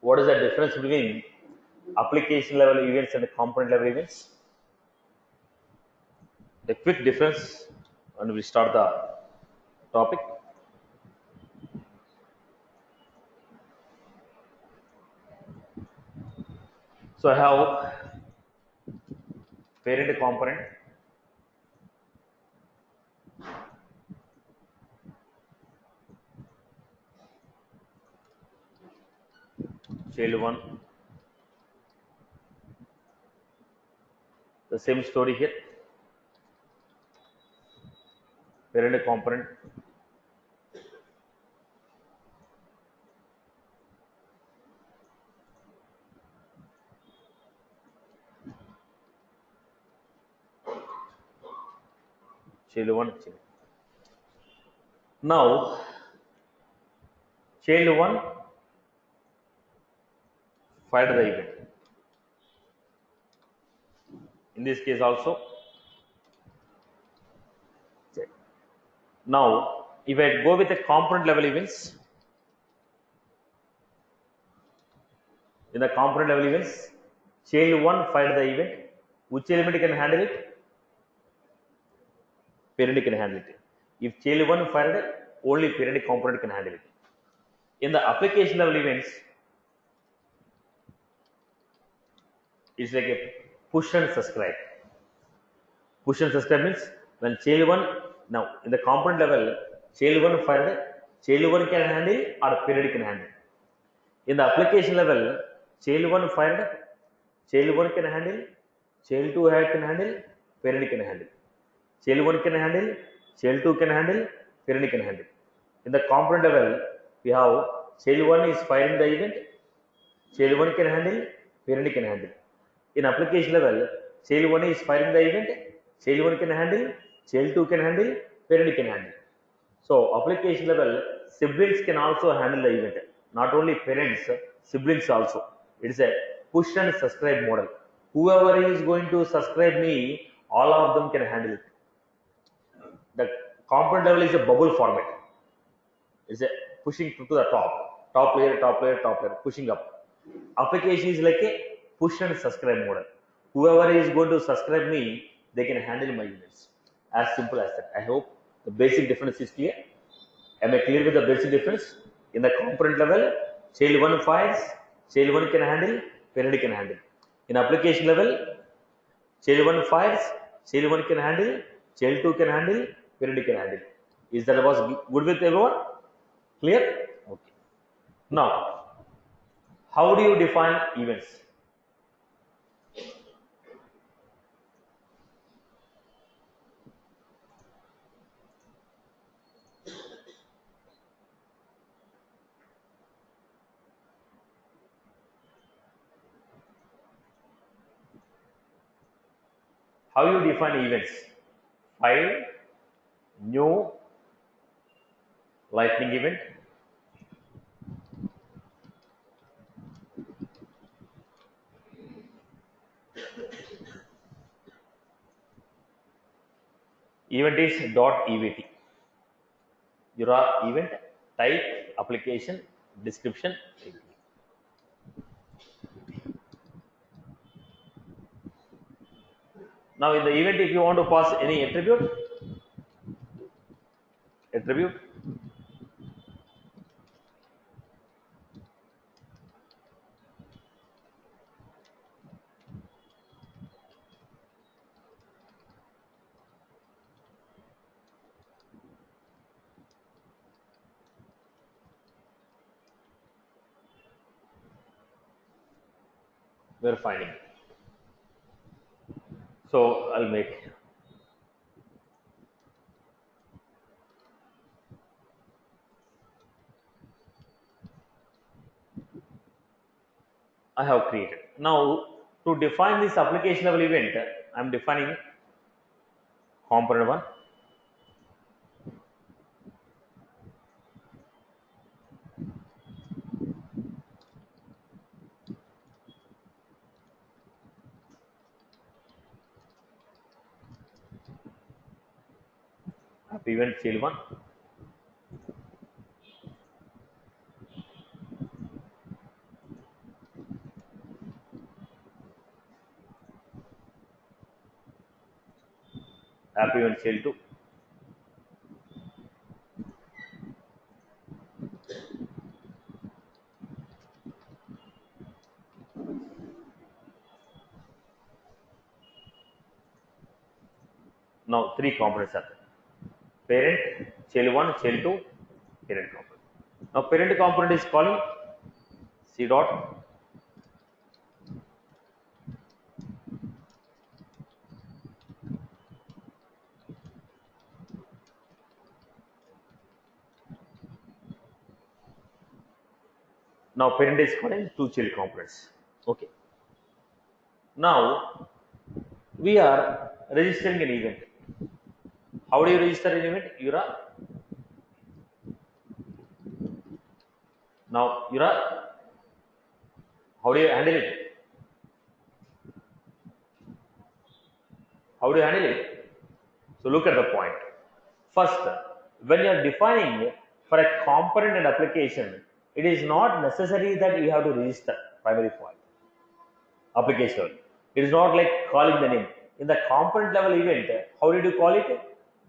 What is the difference between application level events and component level events? A quick difference, and we start the topic. So I have parent component, child 1. The same story here. Parent component, child 1. Now, child 1 fired the event. In this case also. Now, if I go with the component level events, in the component level events, child 1 fired the event. Which element can handle it? Parent can handle it. If child 1 fired, only parent component can handle it. In the application level events, it's like a push and subscribe. Push and subscribe means when child 1, now in the component level, child 1 fired, child 1 can handle or parent can handle. In the application level, child 1 fired, child 1 can handle, child 2 can handle, parent can handle. Child 1 can handle, child 2 can handle, parent can handle. In the component level, we have child 1 is firing the event, child 1 can handle, parent can handle. In application level, child 1 is firing the event, child 1 can handle, child 2 can handle, parent can handle. So application level, siblings can also handle the event. Not only parents, siblings also. It is a push and subscribe model. Whoever is going to subscribe me, all of them can handle it. The component level is a bubble format. It's a pushing to the top layer, top layer, top layer, pushing up. Application is like a push and subscribe model. Whoever is going to subscribe me, they can handle my units. As simple as that. I hope the basic difference is clear. Am I clear with the basic difference? In the component level, child 1 fires, child 1 can handle, parent can handle. In application level, child 1 fires, child 1 can handle, child 2 can handle, parent can handle. Is that was good with everyone? Clear? Okay. Now, how do you define events? How you define events? File, new, lightning event. Event is dot .evt. Your event type, application, description. Now in the event, if you want to pass any attribute, we are finding. So I'll make. I have created. Now to define this application level event, I am defining component 1. Event child 1. app event child 2. Now 3 components are there. Parent, child 1, child 2, parent component. Now parent component is calling C dot. Now parent is calling 2 child components. Okay. Now we are registering an event. How do you register an event? Yura. Now Yura, how do you handle it? How do you handle it? So look at the point. First, when you are defining for a component and application, it is not necessary that you have to register primary point application level. It is not like calling the name. In the component level event, how did you call it?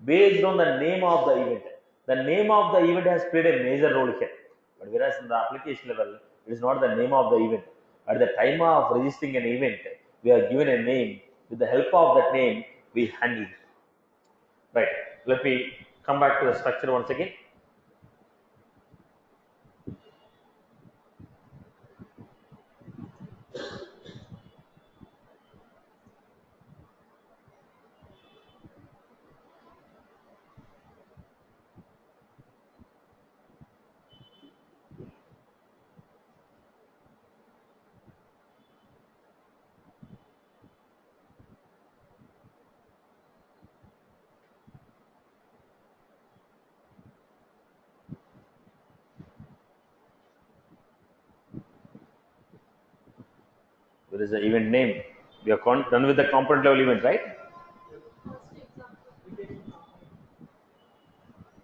Based on the name of the event. The name of the event has played a major role here. But whereas in the application level, it is not the name of the event. At the time of registering an event, we are given a name. With the help of that name, we handle it. Right. Let me come back to the structure once again. There is the event name. We are done with the component level event, right?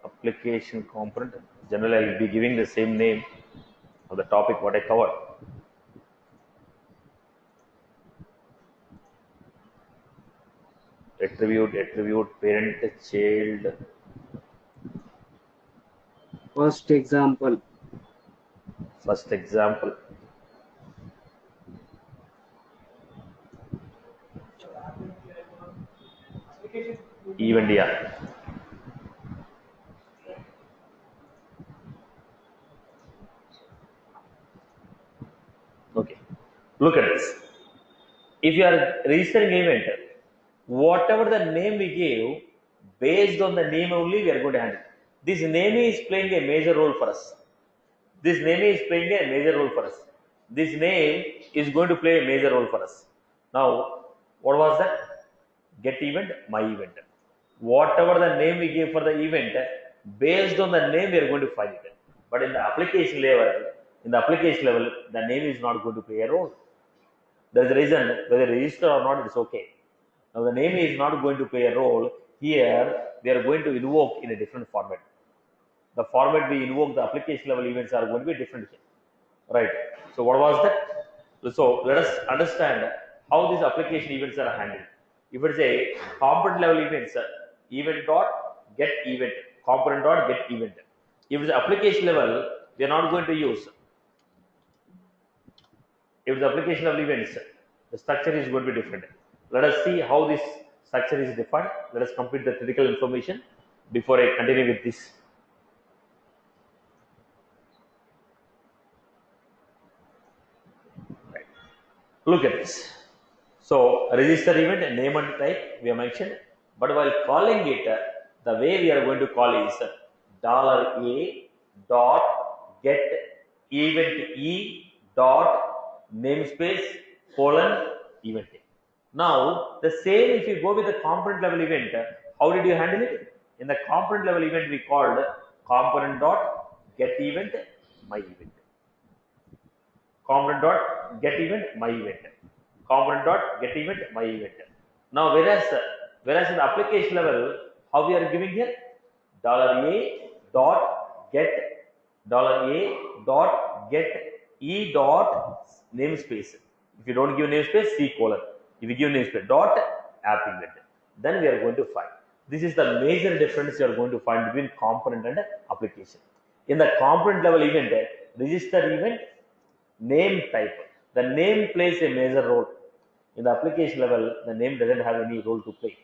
Application component. Generally, I will be giving the same name of the topic what I covered. Attribute, parent, child. First example. Event, yeah. Okay. Look at this. If you are registering event, whatever the name we gave, based on the name only we are going to handle. This name is playing a major role for us. This name is playing a major role for us. This name is going to play a major role for us. Now, what was that? Get event, my event. Whatever the name we gave for the event, based on the name we are going to find it. But in the application level, the name is not going to play a role. There is a reason whether register or not, it's okay. Now the name is not going to play a role. Here we are going to invoke in a different format. The format we invoke the application level events are going to be different here. Right. So what was that? So let us understand how these application events are handled. If it's a component level events, event dot get event, component dot get event. If it's application level, we are not going to use. If the application level events, the structure is going to be different. Let us see how this structure is defined. Let us complete the critical information before I continue with this. Right. Look at this. So register event name and type we have mentioned, but while calling it, the way we are going to call is $A dot get event E dot namespace colon event. Now the same if you go with the component level event, how did you handle it? In the component level event we called component dot get event my event. Component dot get event my event. Component dot get event my event. Now whereas in the application level, how we are giving here? $A dot get $A dot get E dot namespace. If you don't give namespace, C colon. If you give namespace dot app event, then we are going to find. This is the major difference you are going to find between component and application. In the component level event, register event, name type. The name plays a major role. In the application level, the name doesn't have any role to play.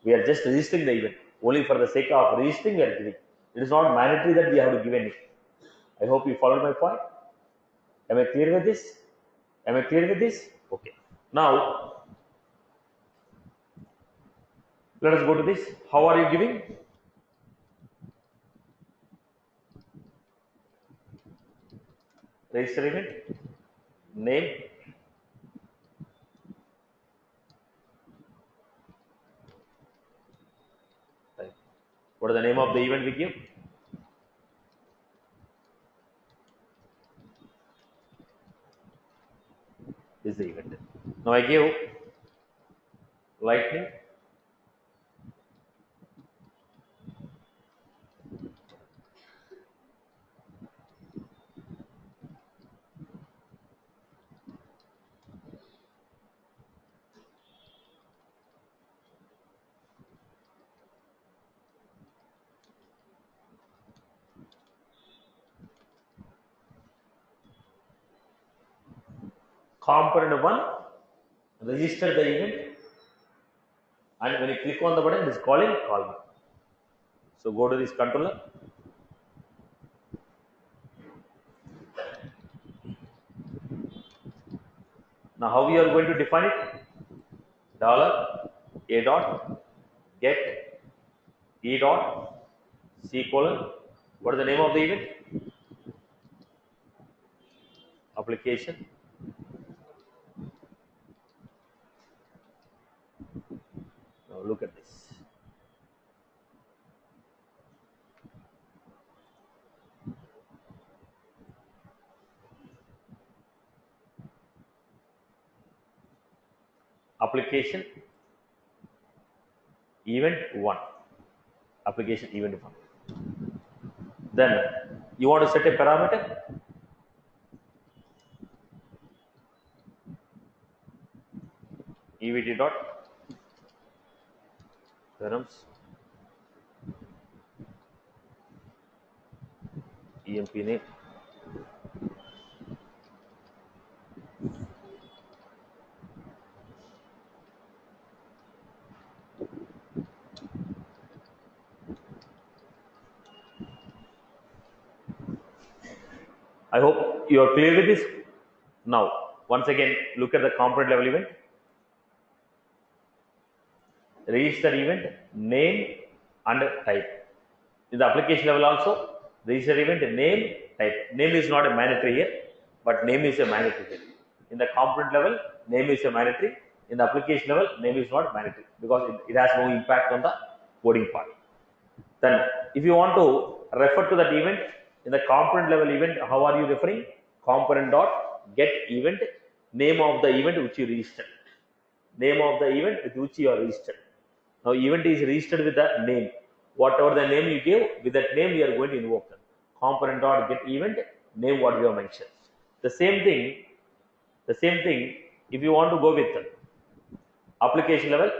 We are just registering the event. Only for the sake of registering, we are giving. It is not mandatory that we have to give any. I hope you followed my point. Am I clear with this? Am I clear with this? Okay. Now, let us go to this. How are you giving? Register event, name, type. What is the name of the event we give? This is the event. Now I give lightning, component 1, register the event, and when you click on the button, it is calling call me. So go to this controller. Now how we are going to define it? $a dot get e dot c colon. What is the name of the event? Application. Now look at this. Application event 1. Application event 1. Then you want to set a parameter. EVT dot params EMP name. I hope you are clear with this. Now, once again, look at the component level event. Register event, name and type. In the application level also, register event, name, type. Name is not a mandatory here, but name is a mandatory here. In the component level, name is a mandatory. In the application level, name is not mandatory because it has no impact on the coding part. Then, if you want to refer to that event in the component level event, how are you referring? Component dot get event, name of the event which you registered. Name of the event with which you are registered. Now, event is registered with the name. Whatever the name you give, with that name you are going to invoke them. Component dot get event, name what you have mentioned. The same thing, if you want to go with application level,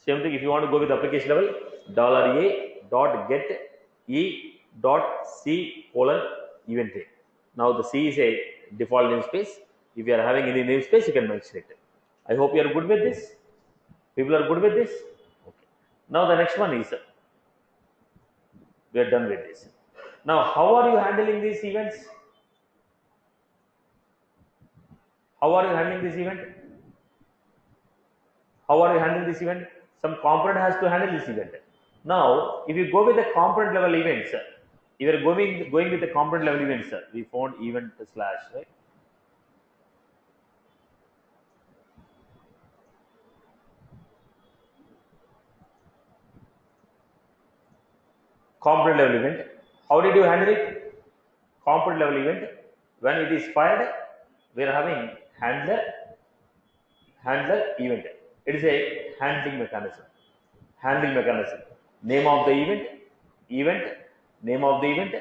same thing if you want to go with application level, $a dot get e dot c colon event. Now the C is a default namespace. If you are having any namespace, you can mention it. I hope you are good with this. People are good with this. Okay. Now the next one is we are done with this. Now how are you handling these events? How are you handling this event? How are you handling this event? Some component has to handle this event. Now, if you go with the component level events, if you are going with the component level events, we found event slash, right? Component level event. How did you handle it? Component level event. When it is fired, we are having handler event. It is a handling mechanism. Name of the event, name of the event.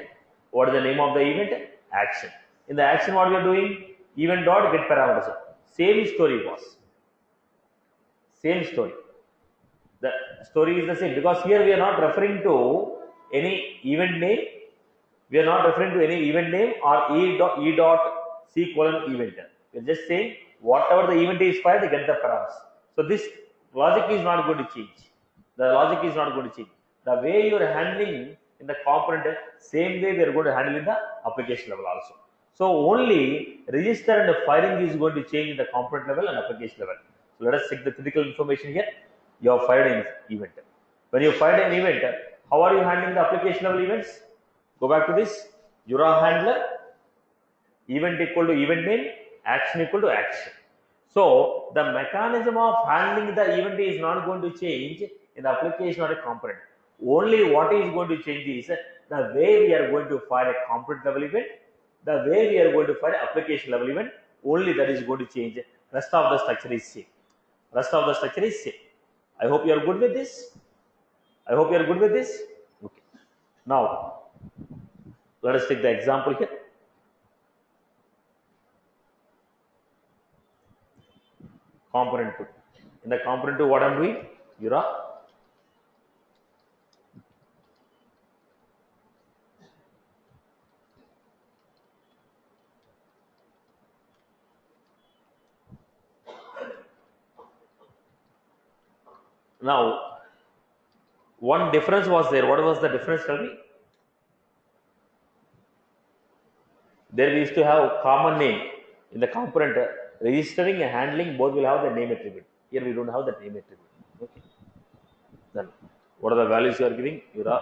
What is the name of the event? Action. In the action, what we are doing? Event dot get parameters. Same story was. Same story. The story is the same because here we are not referring to any event name. We are not referring to any event name or e dot c colon event. We are just saying whatever the event is fired, get the params. So this logic is not going to change. The logic is not going to change. The way you are handling in the component, same way we are going to handle in the application level also. So only register and firing is going to change in the component level and application level. So let us check the critical information here. You have fired an event. When you fired an event, how are you handling the application level events? Go back to this. Jura handler, event equal to event name, action equal to action. So the mechanism of handling the event is not going to change in the application or a component. Only what is going to change is the way we are going to fire a component level event, the way we are going to fire application level event. Only that is going to change. Rest of the structure is same. Rest of the structure is same. I hope you are good with this. I hope you are good with this. Okay. Now let us take the example here. Component 2. In the component 2, what I am doing? Jura. Now, one difference was there. What was the difference? Tell me. There we used to have common name in the component. Registering and handling both will have the name attribute. Here we don't have the name attribute. Okay. Then, what are the values you are giving? Jura.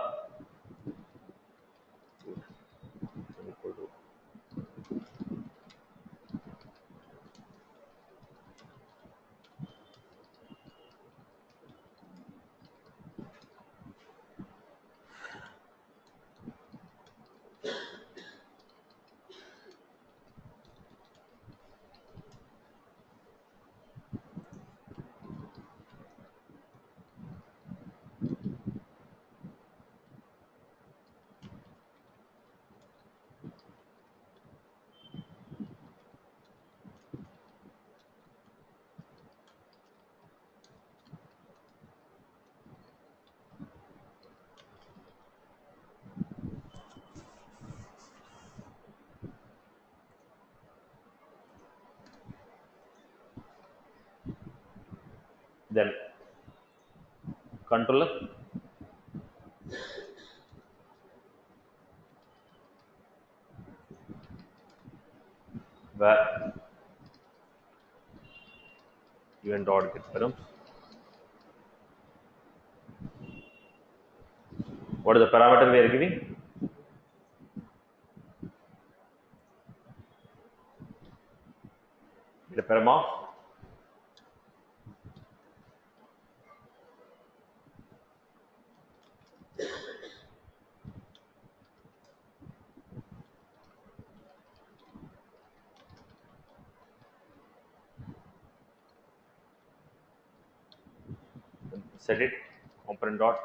Equal to. Then controller. Where event dot get params. What is the parameter we are giving? The param of set it component dot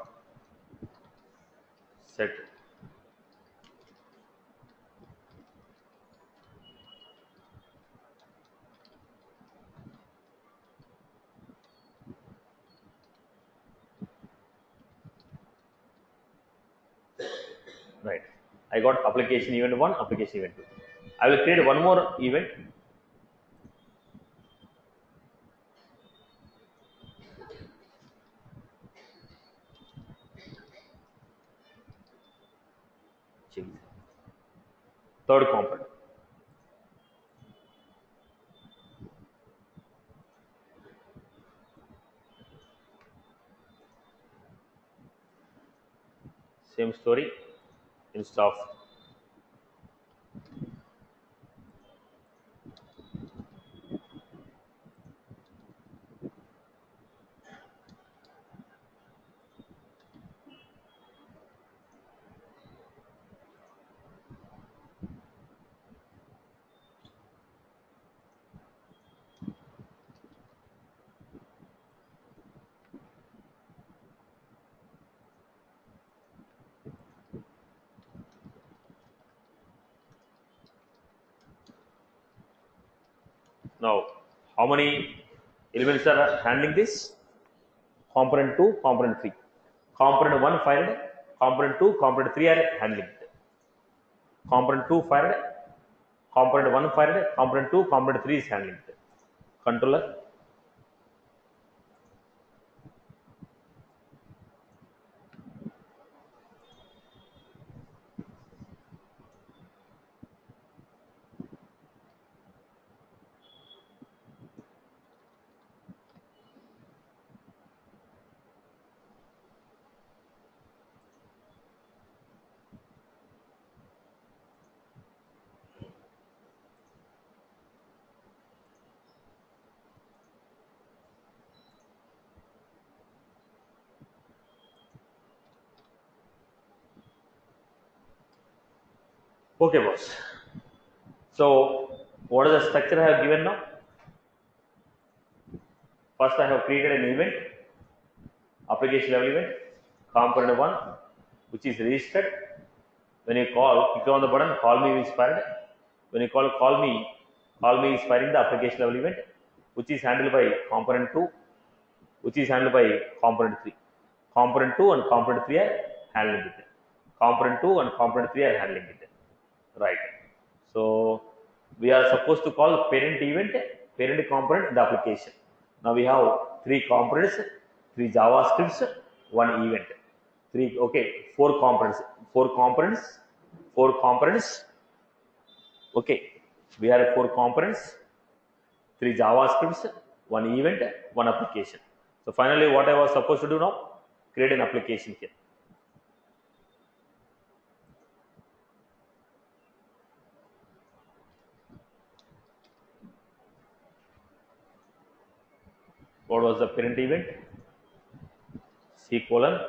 set right. I got application event 1, application event 2. I will create one more event. Third component. Same story. Instead of now, how many elements are handling this? component 2, component 3. Component 1 fired, component 2, component 3 are handling it. Component 2 fired, component 1 fired, component 2, component 3 is handling it. Controller. Okay, boss. So, what is the structure I have given now? First, I have created an event, application level event, component 1, which is registered. When you click on the button, call me is fired. When you call me is firing the application level event, which is handled by component 2, which is handled by component 3. Component 2 and component 3 are handling it. Component 2 and component 3 are handling it. Right. So, we are supposed to call parent event, parent component in the application. Now we have 3 components, 3 JavaScripts, 1 event. 4 components, 4 components. Okay, we have 4 components, 3 JavaScripts, 1 event, 1 application. So finally, what I was supposed to do now? Create an application here. What was the parent event? C colon.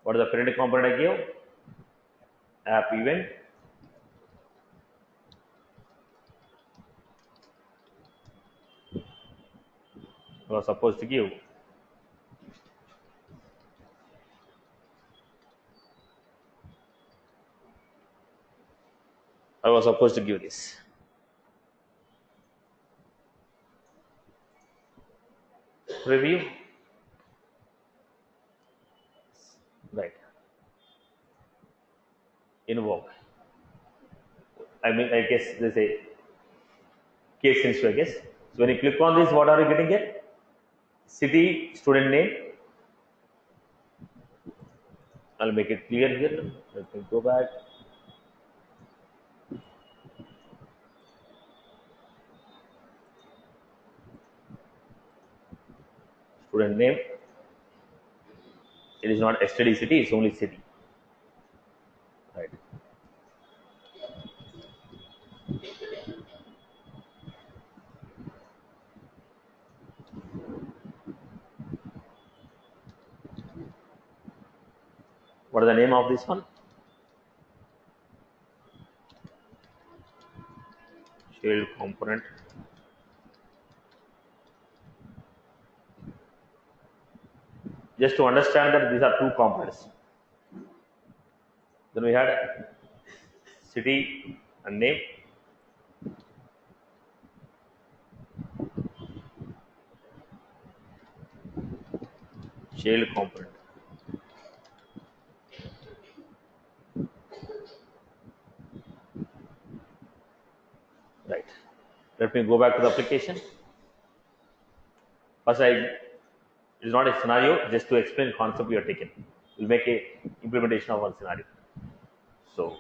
What is the parent component I gave? App event. I was supposed to give this. Preview. Right. Invoke. I guess there's a case sensitive, I guess. So when you click on this, what are you getting here? City, student name. I'll make it clear here. Let me go back. Student name. It is not STD city, it's only city. Right. What is the name of this one? Child component. Just to understand that these are 2 components. Then we had city and name. Child component. Right. Let me go back to the application. First, it is not a scenario, just to explain concept we are taking. We'll make a implementation of one scenario. So,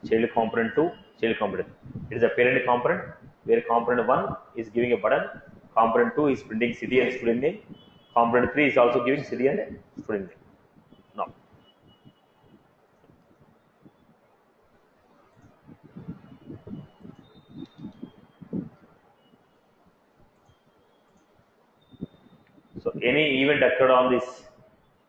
child component 2, child component. It is a parent component where component 1 is giving a button, component 2 is printing city and student name, component 3 is also giving city and student name. Now, any event occurred on this.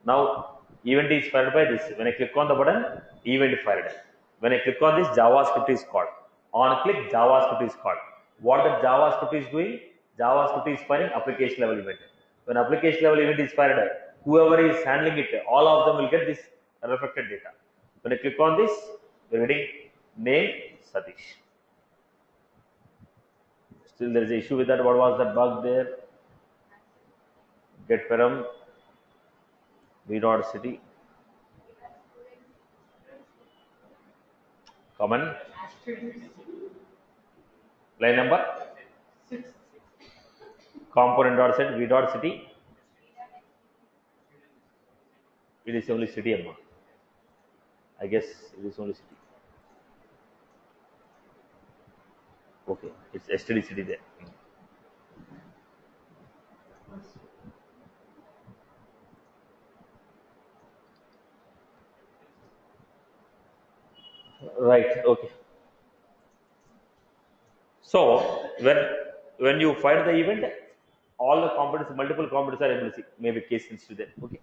Now event is fired by this. When I click on the button, event fired. When I click on this, JavaScript is called. On click, JavaScript is called. What the JavaScript is doing? JavaScript is firing application level event. When application level event is fired, whoever is handling it, all of them will get this reflected data. When I click on this, we are getting name Satish. Still there is an issue with that. What was that bug there? Get param v.city. Common. Line number 6. Component.set v.city. It is only city, Amma. I guess it is only city. Okay, it's std city there. Right. Okay. So when you find the event, all the components, multiple components are able to see. Maybe case sensitive there. Okay.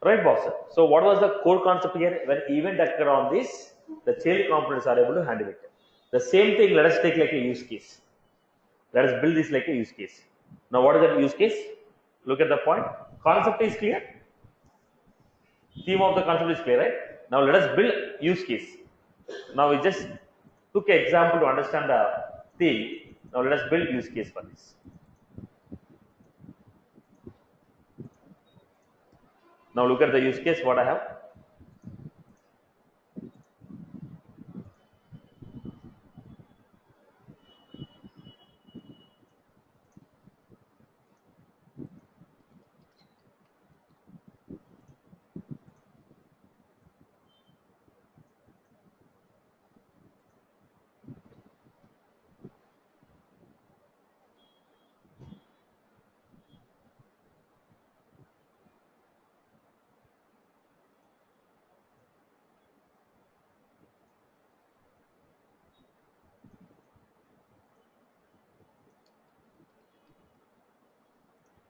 Right, boss. So what was the core concept here? When event occur on this, the child components are able to handle it. The same thing. Let us take like a use case. Let us build this like a use case. Now, what is that use case? Look at the point. Concept is clear. Theme of the concept is clear, right? Now, let us build use case. Now, we just took an example to understand the theme. Now, let us build use case for this. Now, look at the use case. What I have.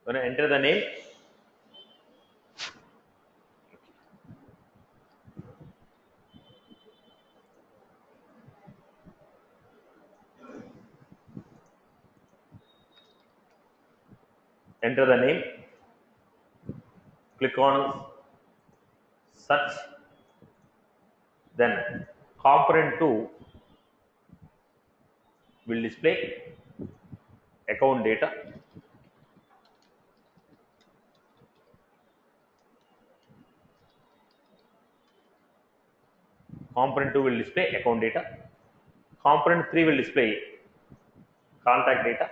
When I enter the name, enter the name, click on search, then component 2 will display account data. Component 2 will display account data. Component 3 will display contact data.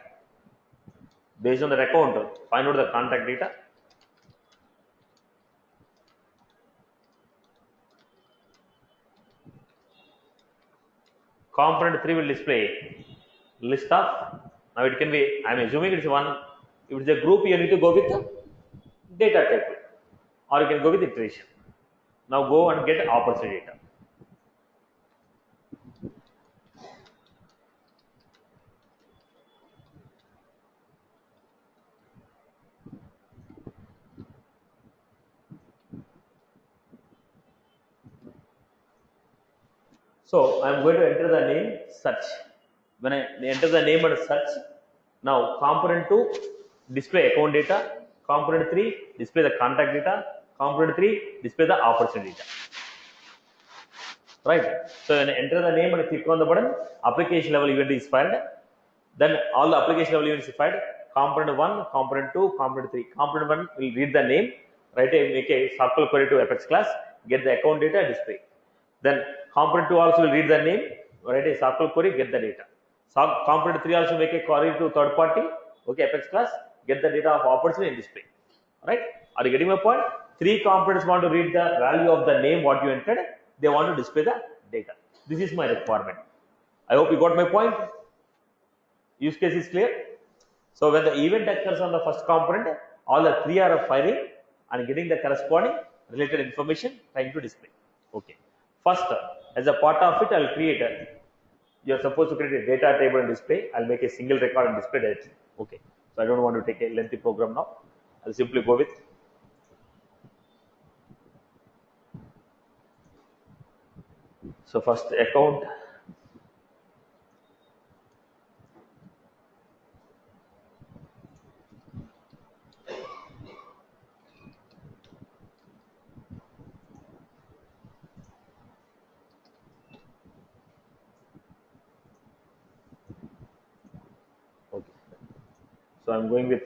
Based on the account, find out the contact data. Component 3 will display list of. Now it can be, I am assuming it's one. If it's a group, you need to go with the data table, or you can go with iteration. Now go and get opportunity data. So I am going to enter the name search. When I enter the name and search, now component 2 display account data, component 3 display the contact data, component 3 display the opportunity data. Right. So when I enter the name and click on the button, application level event is fired. Then all the application level events is fired. Component 1, component 2, component 3. Component 1 will read the name, make a SQL query to Apex class, get the account data, display. Then component 2 also will read the name, write a SQL query, get the data. Component 3 also make a query to third party, okay, Apex class, get the data of opportunity and display. Right? Are you getting my point? 3 components want to read the value of the name what you entered. They want to display the data. This is my requirement. I hope you got my point. Use case is clear. So when the event occurs on the first component, all the 3 are firing and getting the corresponding related information trying to display. Okay. First, as a part of it, I'll create you are supposed to create a data table and display. I'll make a single record and display that. Okay. So I don't want to take a lengthy program now. I'll simply go with so first account. Okay. So I'm going with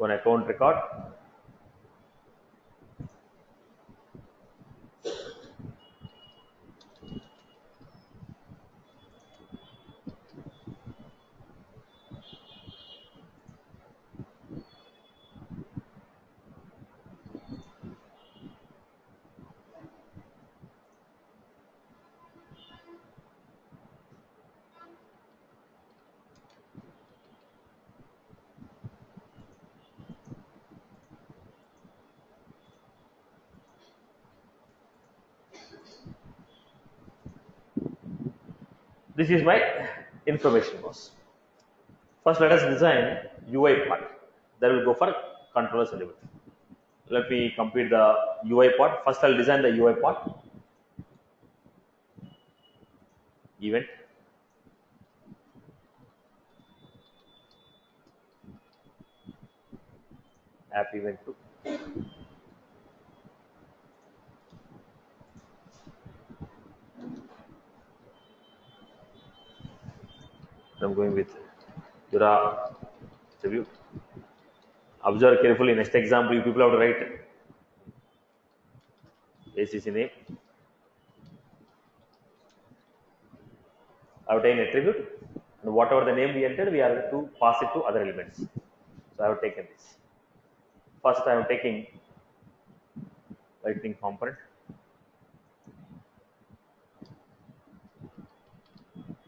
one account record. This is my information box. First, let us design UI part. That will go for controllers element. Let me complete the UI part. First, I'll design the UI part. Event, app event 2. I'm going with Jura attribute. Observe carefully. Next example, you people have to write ACC name. Obtain attribute, and whatever the name we entered, we are to pass it to other elements. So I have taken this. First, I am taking lightning component,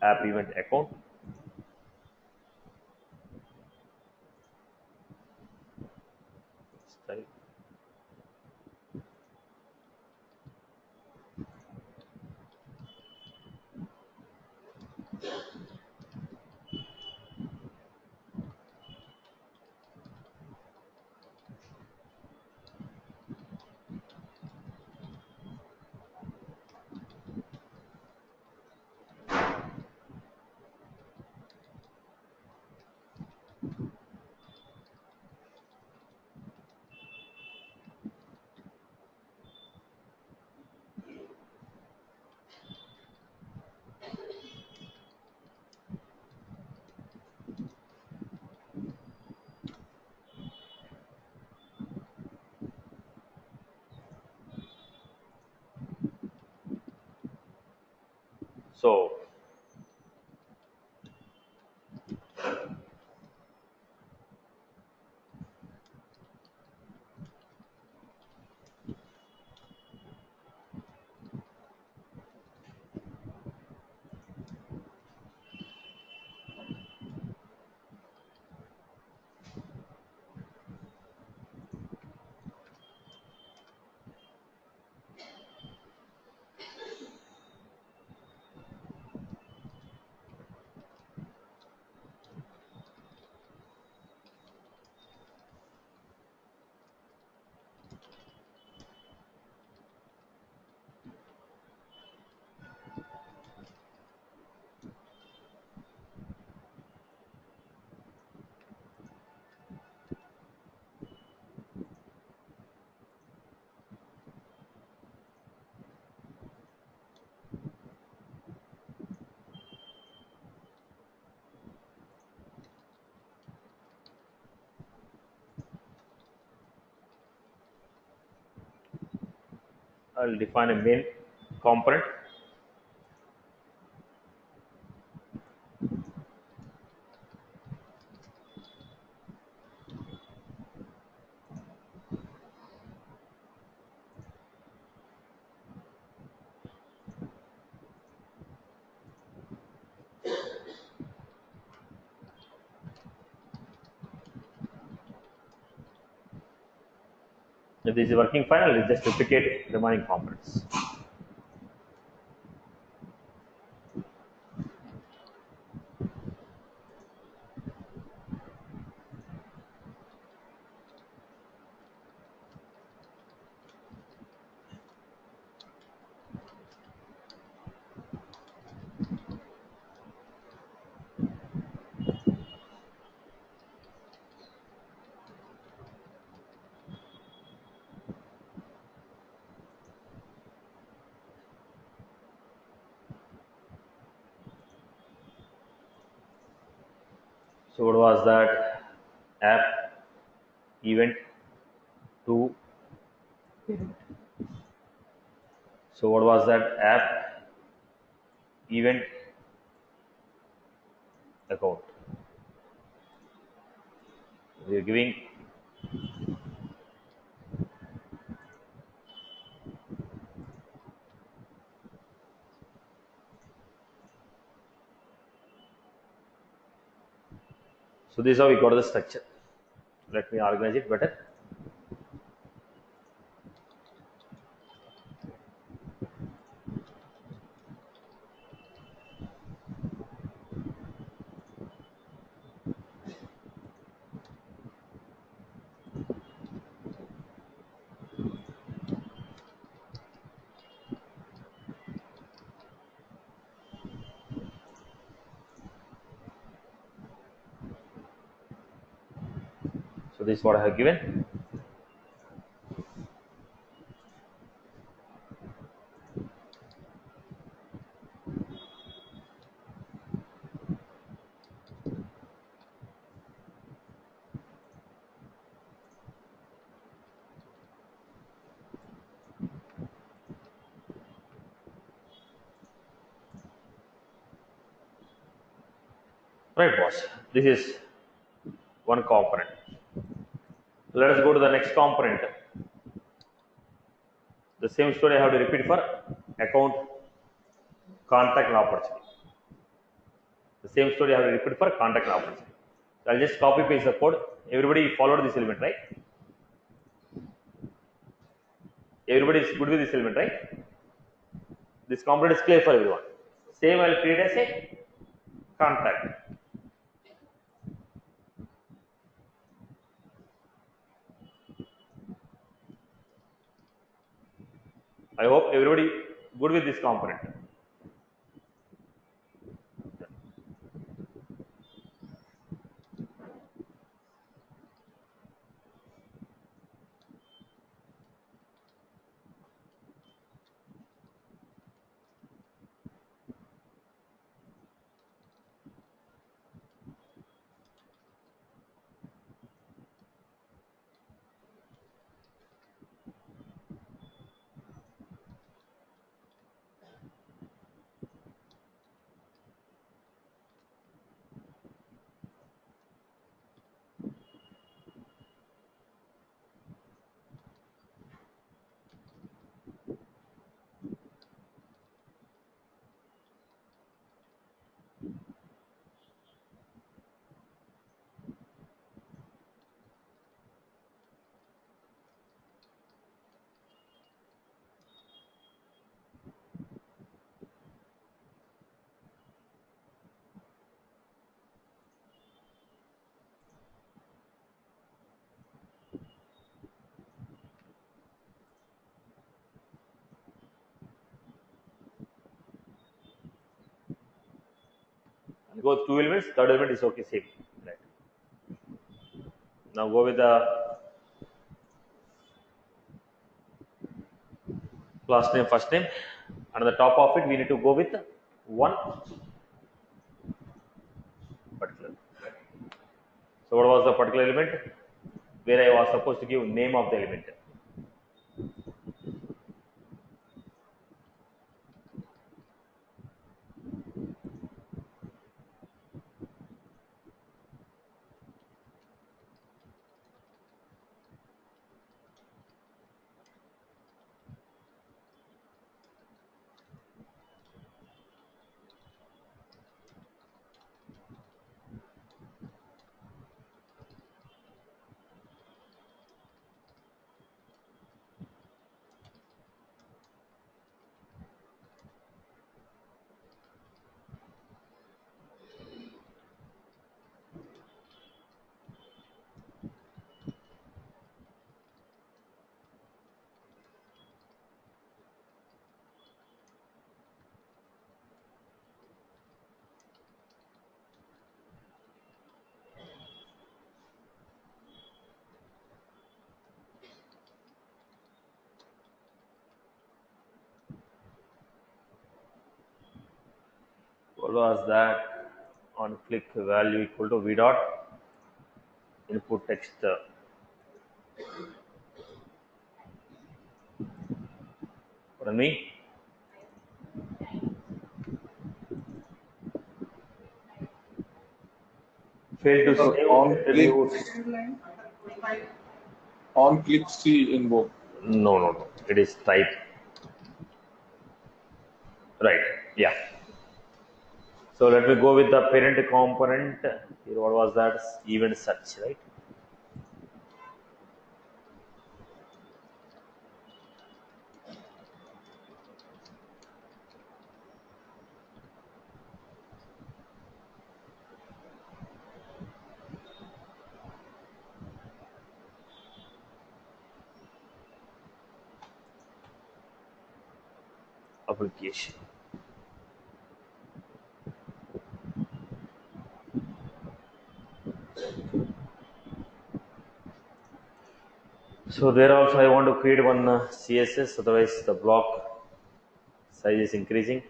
app event account, style, so I'll define a main component. If this is working fine, I'll just duplicate remaining components. So what was that? App event 2. So what was that? App event account. We are giving so this is how we got the structure. Let me organize it better. So this is what I have given. Right, boss. This is one component. Let us go to the next component. The same story I have to repeat for account, contact and opportunity. The same story I have to repeat for contact and opportunity. So I'll just copy paste the code. Everybody followed this element, right? Everybody is good with this element, right? This component is clear for everyone. Same I'll create as a contact. I hope everybody good with this component. I'll go with two elements, third element is okay, same. Right. Now go with the last name, first name, and on the top of it we need to go with one particular. So what was the particular element? Where I was supposed to give name of the element. What was that? On click value equal to v dot input text. Pardon me. Fail to save On click, attributes. on click C invoke. No. It is type. Right. Yeah. So let me go with the parent component. Here, what was that? Event search, right? Application. So there also I want to create one CSS, otherwise the block size is increasing.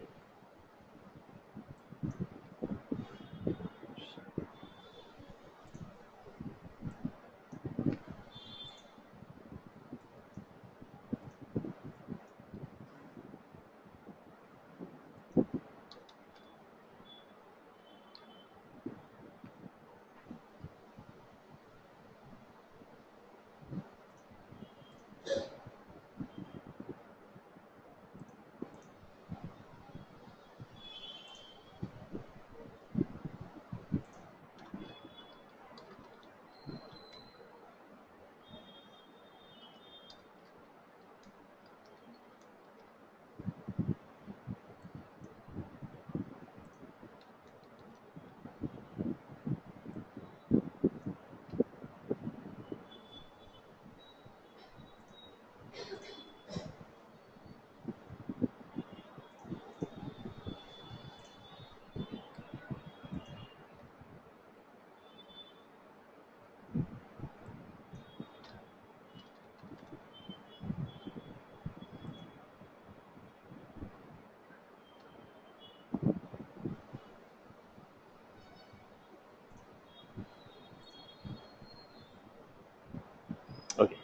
Okay.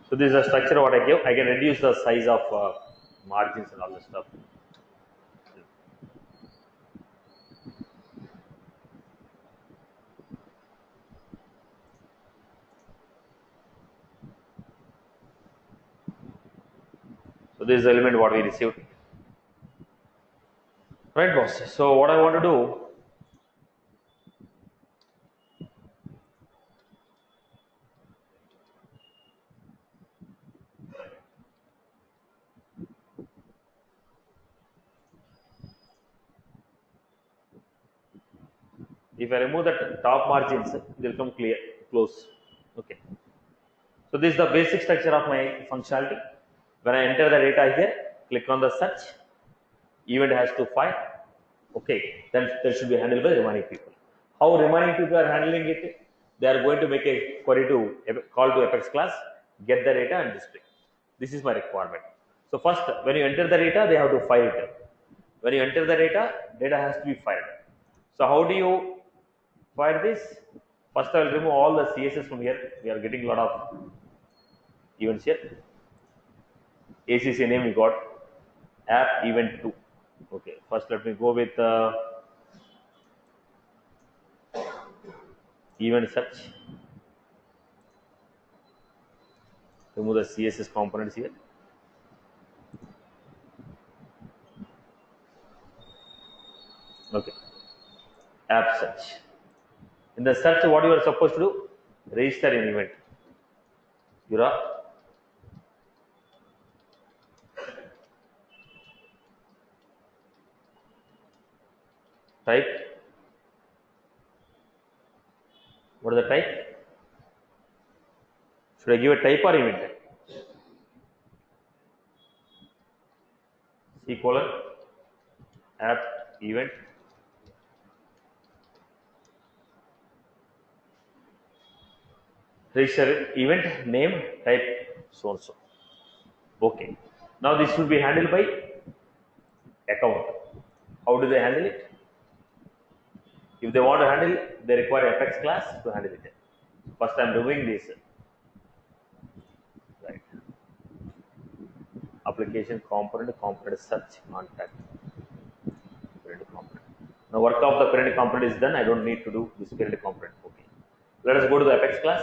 So this is the structure what I give. I can reduce the size of margins and all the stuff. So this is the element what we received. Right, boss. So what I want to do, if I remove the top margins, they will come clear, close. Okay. So this is the basic structure of my functionality. When I enter the data here, click on the search, event has to fire. Okay, then that should be handled by remaining people. How remaining people are handling it? They are going to make a query to call to Apex class, get the data and display. This is my requirement. So first, when you enter the data, they have to fire it. When you enter the data has to be fired. So how do you fire this? First, I will remove all the CSS from here. We are getting a lot of events here. ACC name we got app event 2. Okay, first let me go with event search. Remove the CSS components here. Okay, app search. In the search, what you are supposed to do? Register an event. Yura. Type. What is the type? Should I give a type or event? C colon app event. Register event name type so and so. Okay. Now this should be handled by account. How do they handle it? If they want to handle, they require Apex class to handle it. First, I'm doing this. Right. Application component search contact. Parent component. Now, work of the parent component is done. I don't need to do this parent component. Okay. Let us go to the Apex class.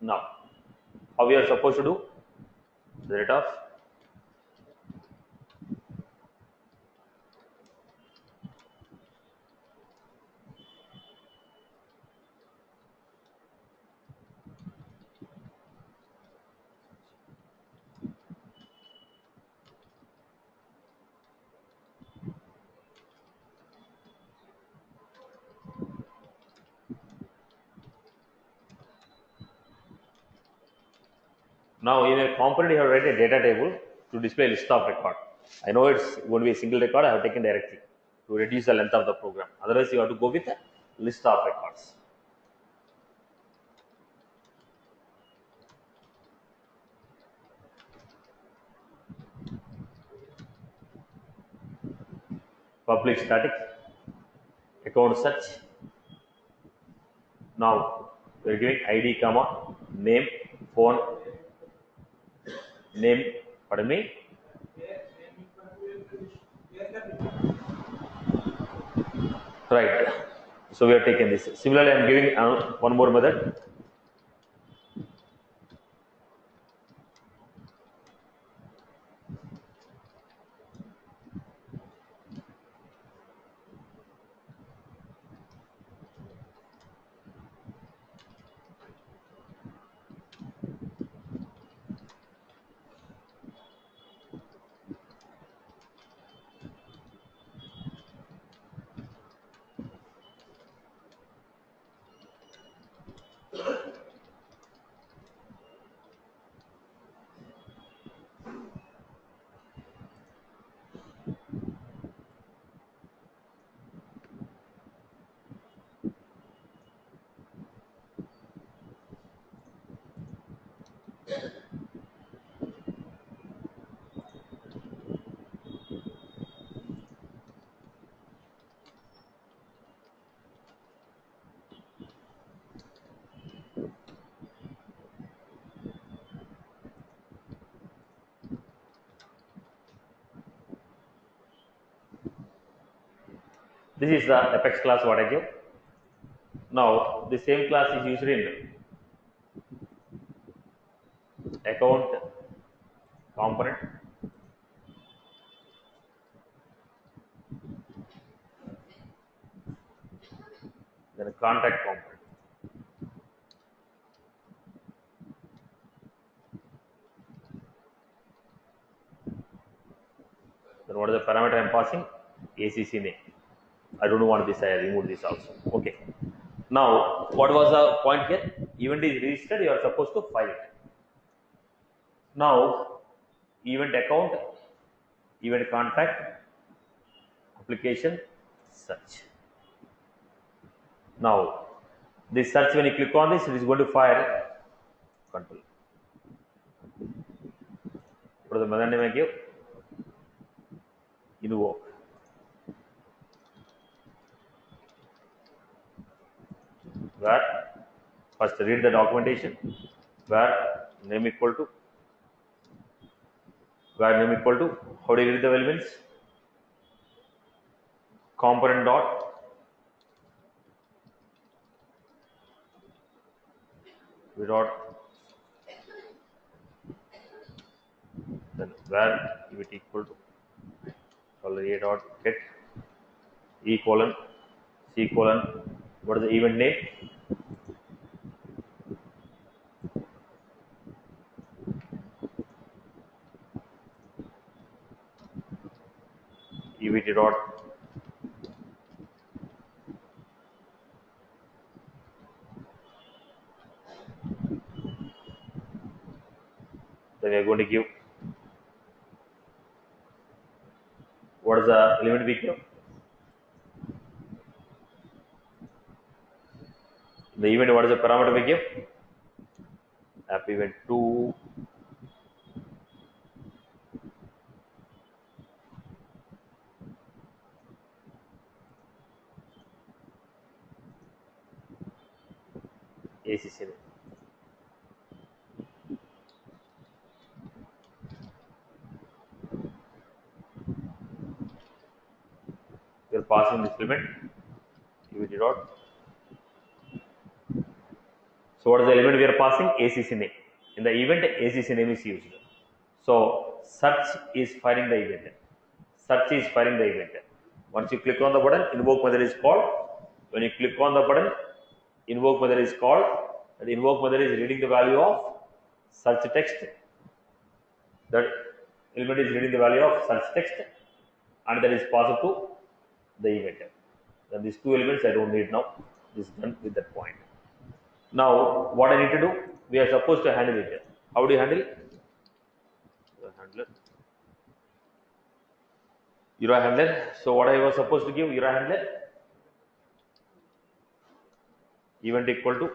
Now, how we are supposed to do the rate of now in a component you have write a data table to display list of record. I know it's going to be a single record. I have taken directly to reduce the length of the program. Otherwise, you have to go with a list of records. Public static account search. Now we are giving ID, comma name, phone name. Pardon me. Right. So we have taken this. Similarly, I am giving one more method. This is the Apex class what I give. Now the same class is used in account component, then a contact component. Then what is the parameter I am passing? ACC name. I don't want this. I remove this also. Okay. Now what was the point here? Event is registered. You are supposed to file it. Now event account, event contact, application search. Now this search, when you click on this, it is going to fire control. What is the method name I give? Invoke. Where first read the documentation, where name equal to, how do you read the elements? Component dot we dot, then where event equal to a dot get e colon c colon, what is the event name? evt dot Then we are going to give what is the element we give. The event, what is the parameter we give? App event 2 ACC. We are passing this element event dot. So what is the element we are passing? ACC name. In the event, ACC name is used. So search is firing the event. Search is firing the event. Once you click on the button, invoke method is called. When you click on the button, invoke method is called. The invoke method is reading the value of search text. That element is reading the value of search text, and that is passed to the event. Then these two elements I don't need now. This is done with that point. Now what I need to do? We are supposed to handle it. How do you handle it? Handler. Euro handler. So what I was supposed to give Euro handler? Event equal to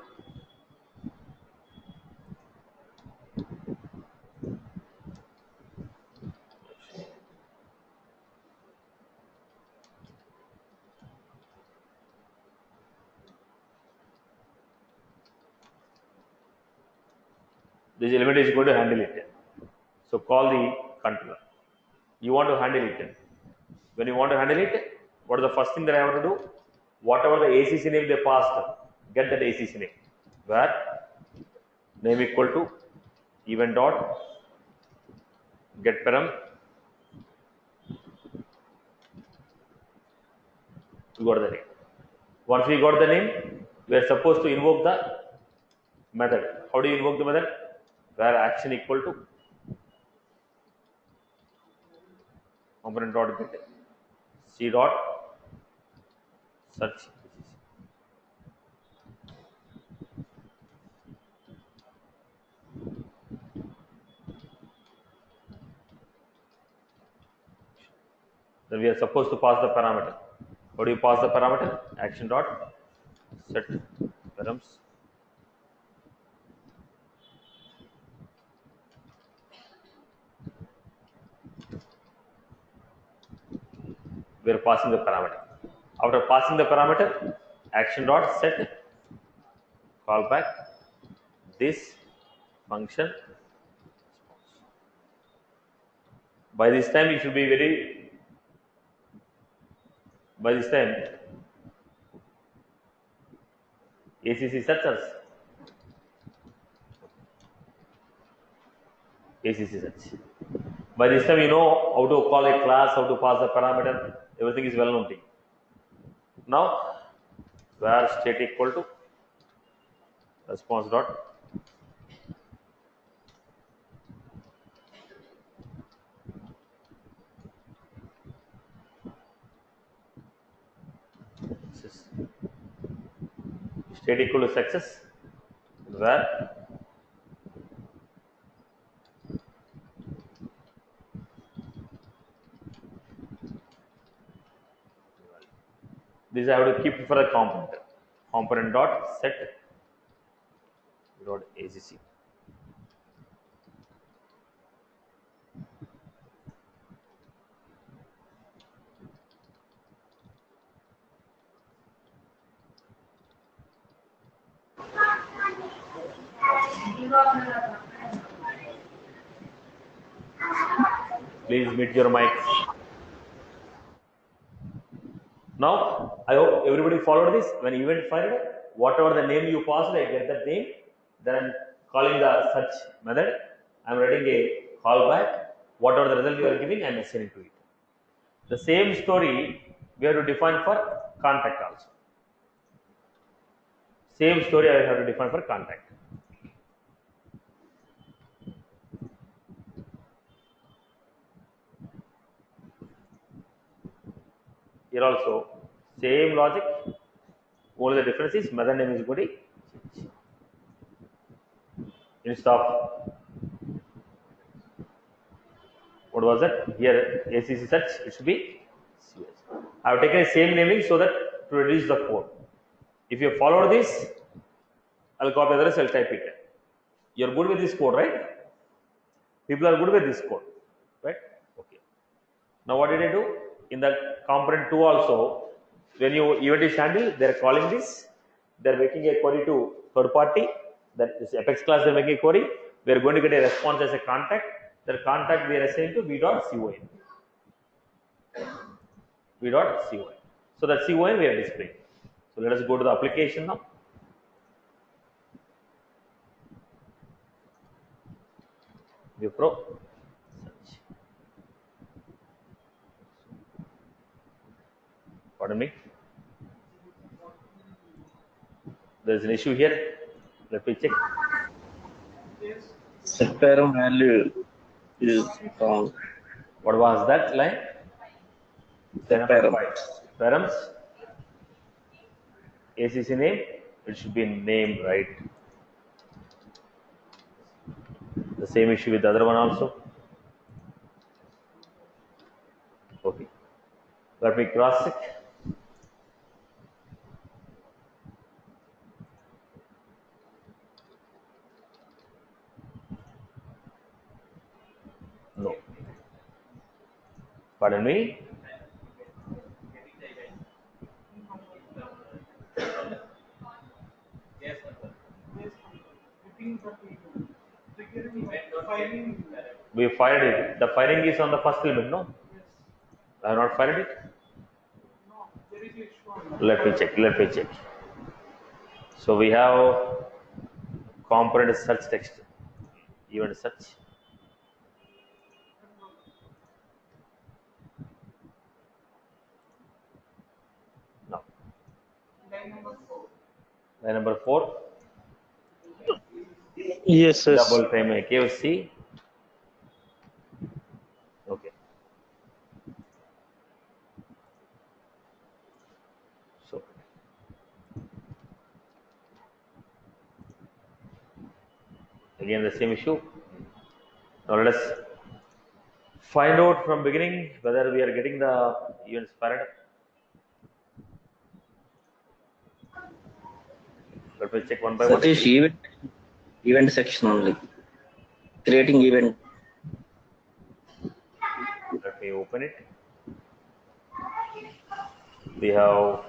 this element is going to handle it. So call the controller. You want to handle it. When you want to handle it, what is the first thing that I have to do? Whatever the ACC name they passed, get that ACC name. Where name equal to event dot get param. We got the name. Once we got the name, we are supposed to invoke the method. How do you invoke the method? Where action equal to component dot get c dot search. Then we are supposed to pass the parameter. How do you pass the parameter? Action dot set params. We are passing the parameter. After passing the parameter, action dot set callback this function. By this time, it should be very. By this time, ACC searchers. ACC search. By this time, you know how to call a class, how to pass the parameter. Everything is well known. Now, where state equal to response dot state equal to success, where this I have to keep for a component dot set dot ACC. Please mute your mics. Now, I hope everybody followed this. When event fired, whatever the name you passed, I get that name. Then I'm calling the search method. I'm writing a callback. Whatever the result you are giving, I'm assigning to it. The same story we have to define for contact also. Same story I have to define for contact. Here also, same logic, only the difference is method name is going to change. Instead of What was that? Here ACC search, it should be COS. I have taken the same naming so that to reduce the code. If you follow this, I'll copy the rest, I'll type it. You're good with this code, right? People are good with this code, right? Okay. Now what did I do? In the component 2 also, when you event is handled, they're calling this, they're making a query to third party, that is Apex class, they're making a query, we're going to get a response as a contact, that contact we are assigned to v.con. v.con. So that con we are displaying. So let us go to the application now. Wipro search. Pardon me. There's an issue here. Let me check. Set param value is wrong. What was that line? Set param. Params. ACC name. It should be name, right? The same issue with the other one also. Okay. Let me cross check. No. Pardon me. We fired it. The firing is on the first element, no? I have not fired it. Let me check. So we have component search text, event search. Now, line number 4. Yes, yes. Double time AKFC. Okay. So again the same issue. Now let us find out from beginning whether we are getting the events fired. Let me check one by one. Satish, event section only. Creating event. Let me open it. We have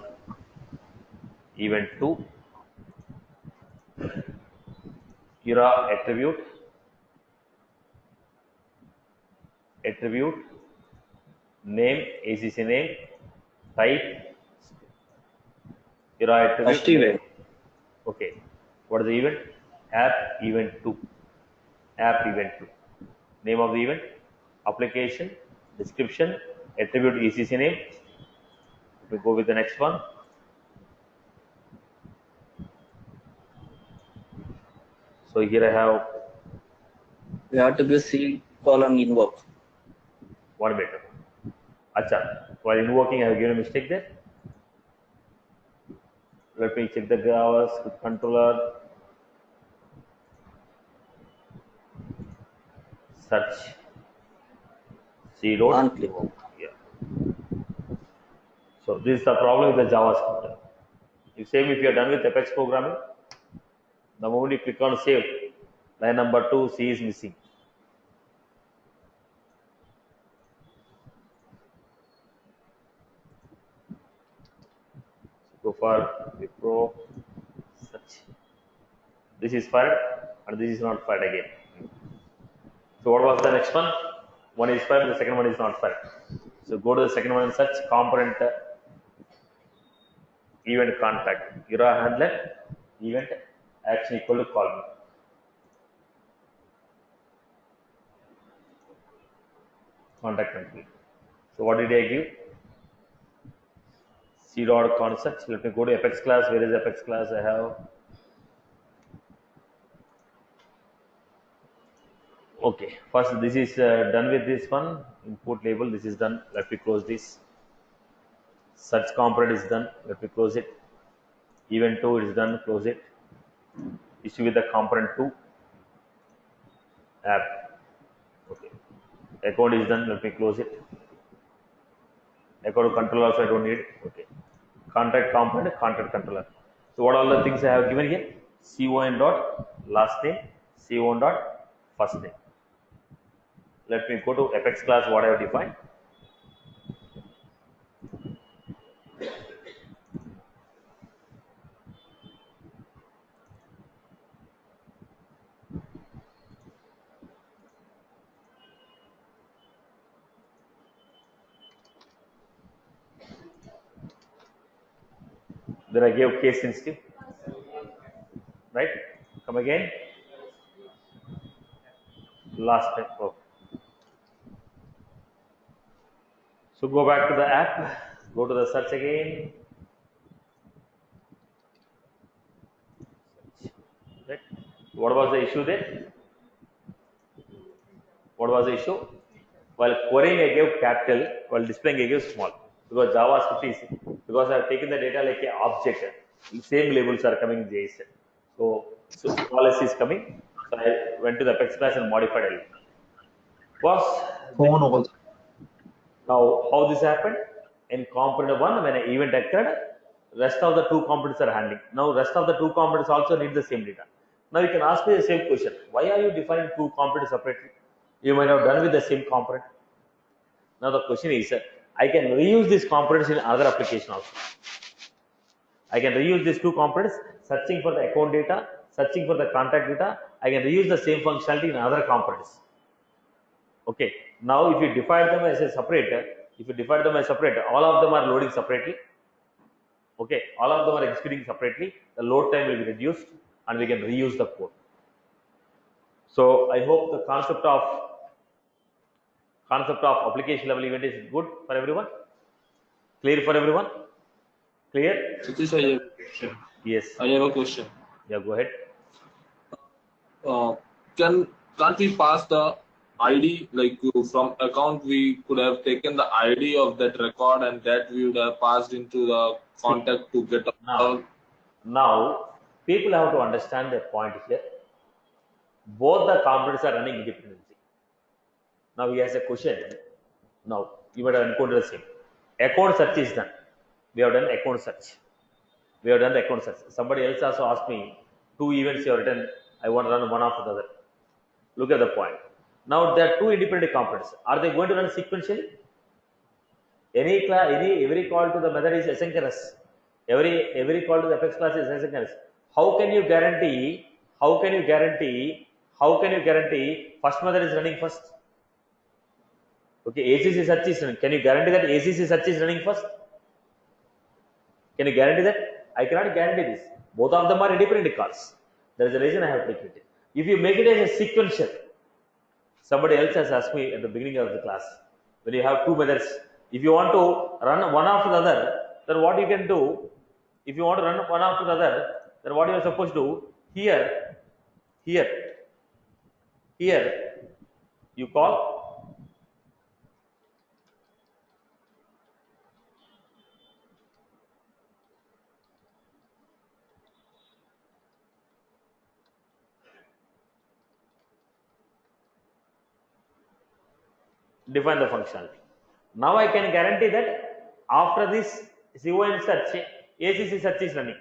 event 2. Era attribute, name, ACC name, type, era attribute. First event. Okay. What is the event? App event 2. App event 2. Name of the event, application, description, attribute ECC name. Let me go with the next one. So here I have We have to give C colon invoke. 1 minute. Acha, while invoking, I have given a mistake there. Let me check the JavaScript controller. Search. C dot. On-click. Yeah. So this is the problem with the JavaScript. If you are done with Apex programming, the moment you click on save, line number 2, C is missing. Go for Wipro search. This is fired and this is not fired again. So what was the next one? One is fired, the second one is not fired. So go to the second one and search component event contact. Era handler event action equal to call me. Contact complete. So what did I give? C dot concept. Let me go to Apex class. Where is Apex class? I have. Okay. First, this is done with this one. Input label. This is done. Let me close this. Search component is done. Let me close it. Event 2 is done. Close it. Issue with the component 2. App. Okay. Account is done. Let me close it. Account controller also I don't need. Okay. Contract component, contract controller. So what all the things I have given here? CON dot last name, CON dot first name. Let me go to Apex class. What I have defined. Then I gave case sensitive, right? Come again. Last time. Oh. So go back to the app. Go to the search again. Right. What was the issue there? What was the issue? While querying, I gave capital. While displaying, I gave small. Because JavaScript is, because I have taken the data like an object. Same labels are coming in JSON. So small s is coming. So I went to the Apex class and modified it. Was Phone also. now how this happened? In component 1, when an event occurred, rest of the two components are handling. Now rest of the two components also need the same data. Now you can ask me the same question. Why are you defining two components separately? You might have done with the same component. Now the question is, I can reuse these components in other application also. I can reuse these two components, searching for the account data, searching for the contact data. I can reuse the same functionality in other components. Okay. Now if you divide them as a separate, all of them are loading separately. Okay. All of them are executing separately. The load time will be reduced and we can reuse the code. So I hope the concept of application level event is good for everyone. Clear for everyone? Clear? Satish, I have a question. Yes. I have a question. Yeah, go ahead. Can't we pass the ID, like from account we could have taken the ID of that record and that we would have passed into the contact to get Now people have to understand the point here. Both the components are running independently. Now he has a question. Now you might have encountered the same. Account search is done. We have done account search. Somebody else also asked me 2 events you have written. I want to run one after the other. Look at the point. Now there are 2 independent components. Are they going to run sequentially? Every call to the method is asynchronous. Every call to the Apex class is asynchronous. How can you guarantee first method is running first? Okay, ACC search is running. Can you guarantee that ACC search is running first? Can you guarantee that? I cannot guarantee this. Both of them are independent calls. There is a reason I have taken it. If you make it as a sequential, somebody else has asked me at the beginning of the class, when you have 2 methods, if you want to run one after the other, then what you can do, if you want to run one after the other, then what you are supposed to do, here, you call define the functionality. Now I can guarantee that after this CON search, ACC search is running.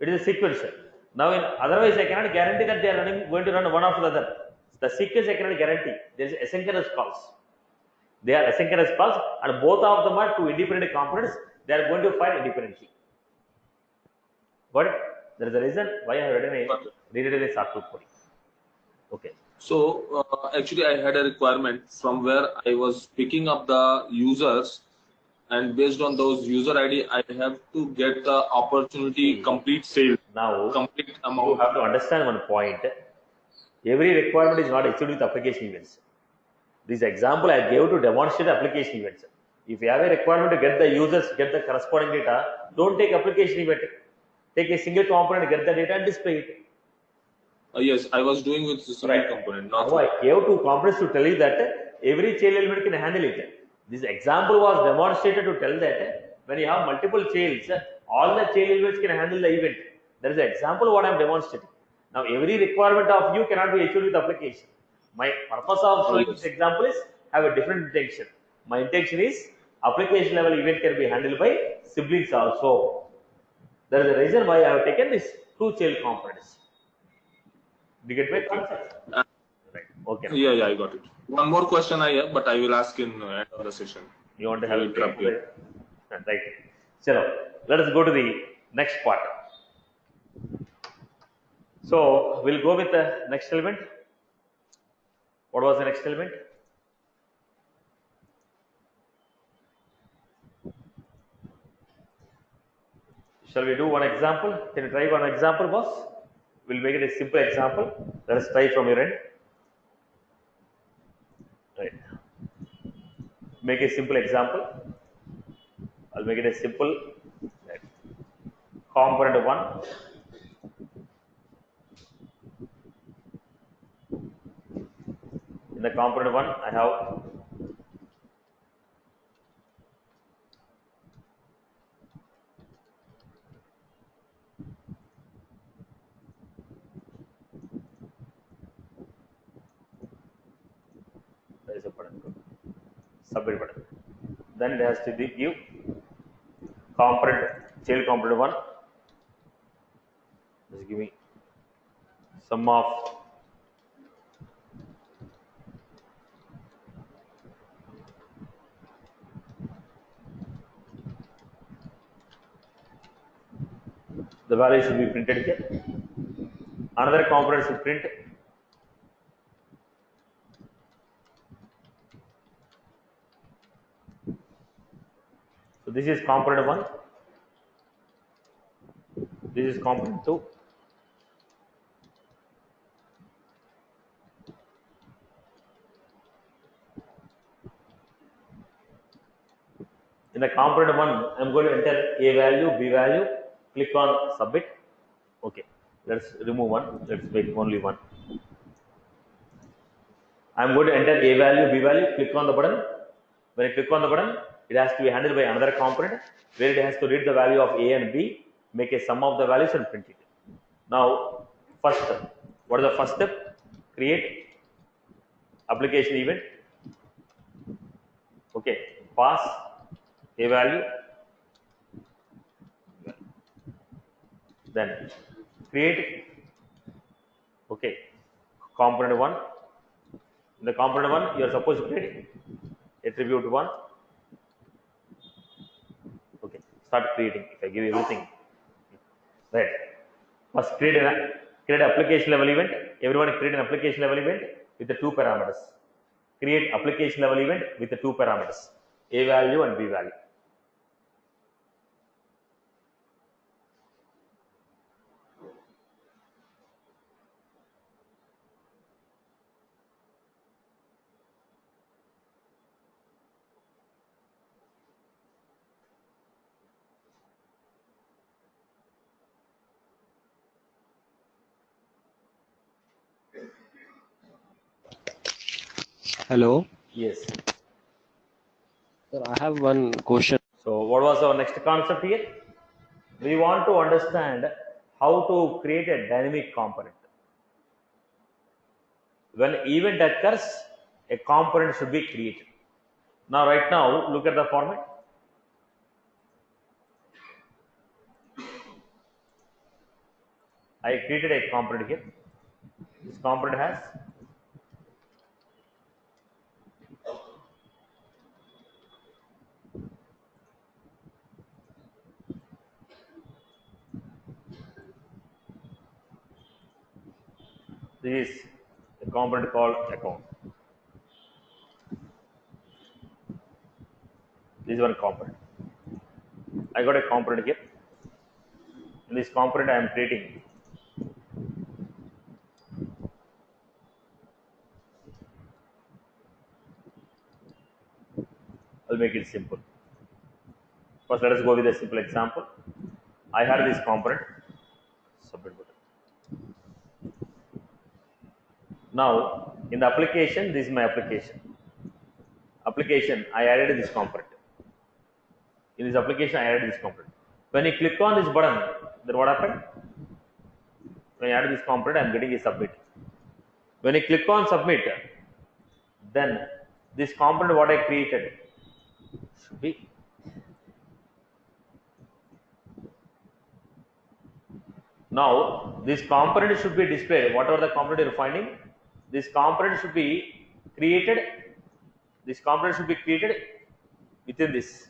It is a sequential. Now otherwise I cannot guarantee that they are going to run one after the other. The sequence I cannot guarantee. There is asynchronous calls. They are asynchronous calls and both of them are 2 independent components. They are going to fire independently. Got it? There is a reason why I have rewritten a short code. Okay. So actually I had a requirement from where I was picking up the users, and based on those user ID, I have to get the opportunity complete sale. Now Complete you amount. have to understand one point. Every requirement is not achieved with application events. This example I gave to demonstrate application events. If you have a requirement to get the users, get the corresponding data, don't take application event. Take a single component, get the data and display it. Yes, I was doing with the single component. Not Now I gave 2 components to tell you that every child element can handle it. This example was demonstrated to tell that when you have multiple childs, all the child elements can handle the event. There is an example what I am demonstrating. Now every requirement of you cannot be achieved with application. My purpose of showing this example is have a different intention. My intention is application level event can be handled by siblings also. There is a reason why I have taken this two child components. Do you get my concept? Right. Okay. Yeah, I got it. One more question I have, but I will ask in end of the session. You want to have Will a interrupt you. right. So let us go to the next part. So we'll go with the next element. What was the next element? Shall we do one example? Can you try one example, boss? We'll make it a simple example. Let us try from your end. Right. Make a simple example. I'll make it a simple. Right. Component 1. In the component 1, I have there is a button, submit button. Then it has to give component, child component 1. Just give me sum of the value should be printed here. Another component should print so this is component 1, this is component 2. In the component 1, I am going to enter A value, B value, click on submit. Okay, let's remove one, let's make only one. I am going to enter A value, B value, click on the button. When I click on the button, it has to be handled by another component where it has to read the value of A and B, make a sum of the values and print it. Now, first step. What is the first step? Create application event. Okay, pass A value. Then create component 1. In the component 1, you are supposed to create attribute 1. Okay, start creating. If I give you everything, right? First create an application level event. Everyone create an application level event with the two parameters. Create application level event with the two parameters, A value and B value. Hello. Yes. Sir, I have one question. So what was our next concept here? We want to understand how to create a dynamic component. When event occurs, a component should be created. Now, right now, look at the format. I created a component here. This component has this is a component called account. This is one component. I got a component here. In this component, I am creating I'll make it simple. First, let us go with a simple example. I had this component, submit button. Now, in the application, this is my application. Application, I added this component. In this application, I added this component. When you click on this button, then what happened? When I added this component, I am getting a submit. When I click on submit, then this component what I created should be now this component should be displayed. Whatever the component you're finding, this component should be created. This component should be created within this.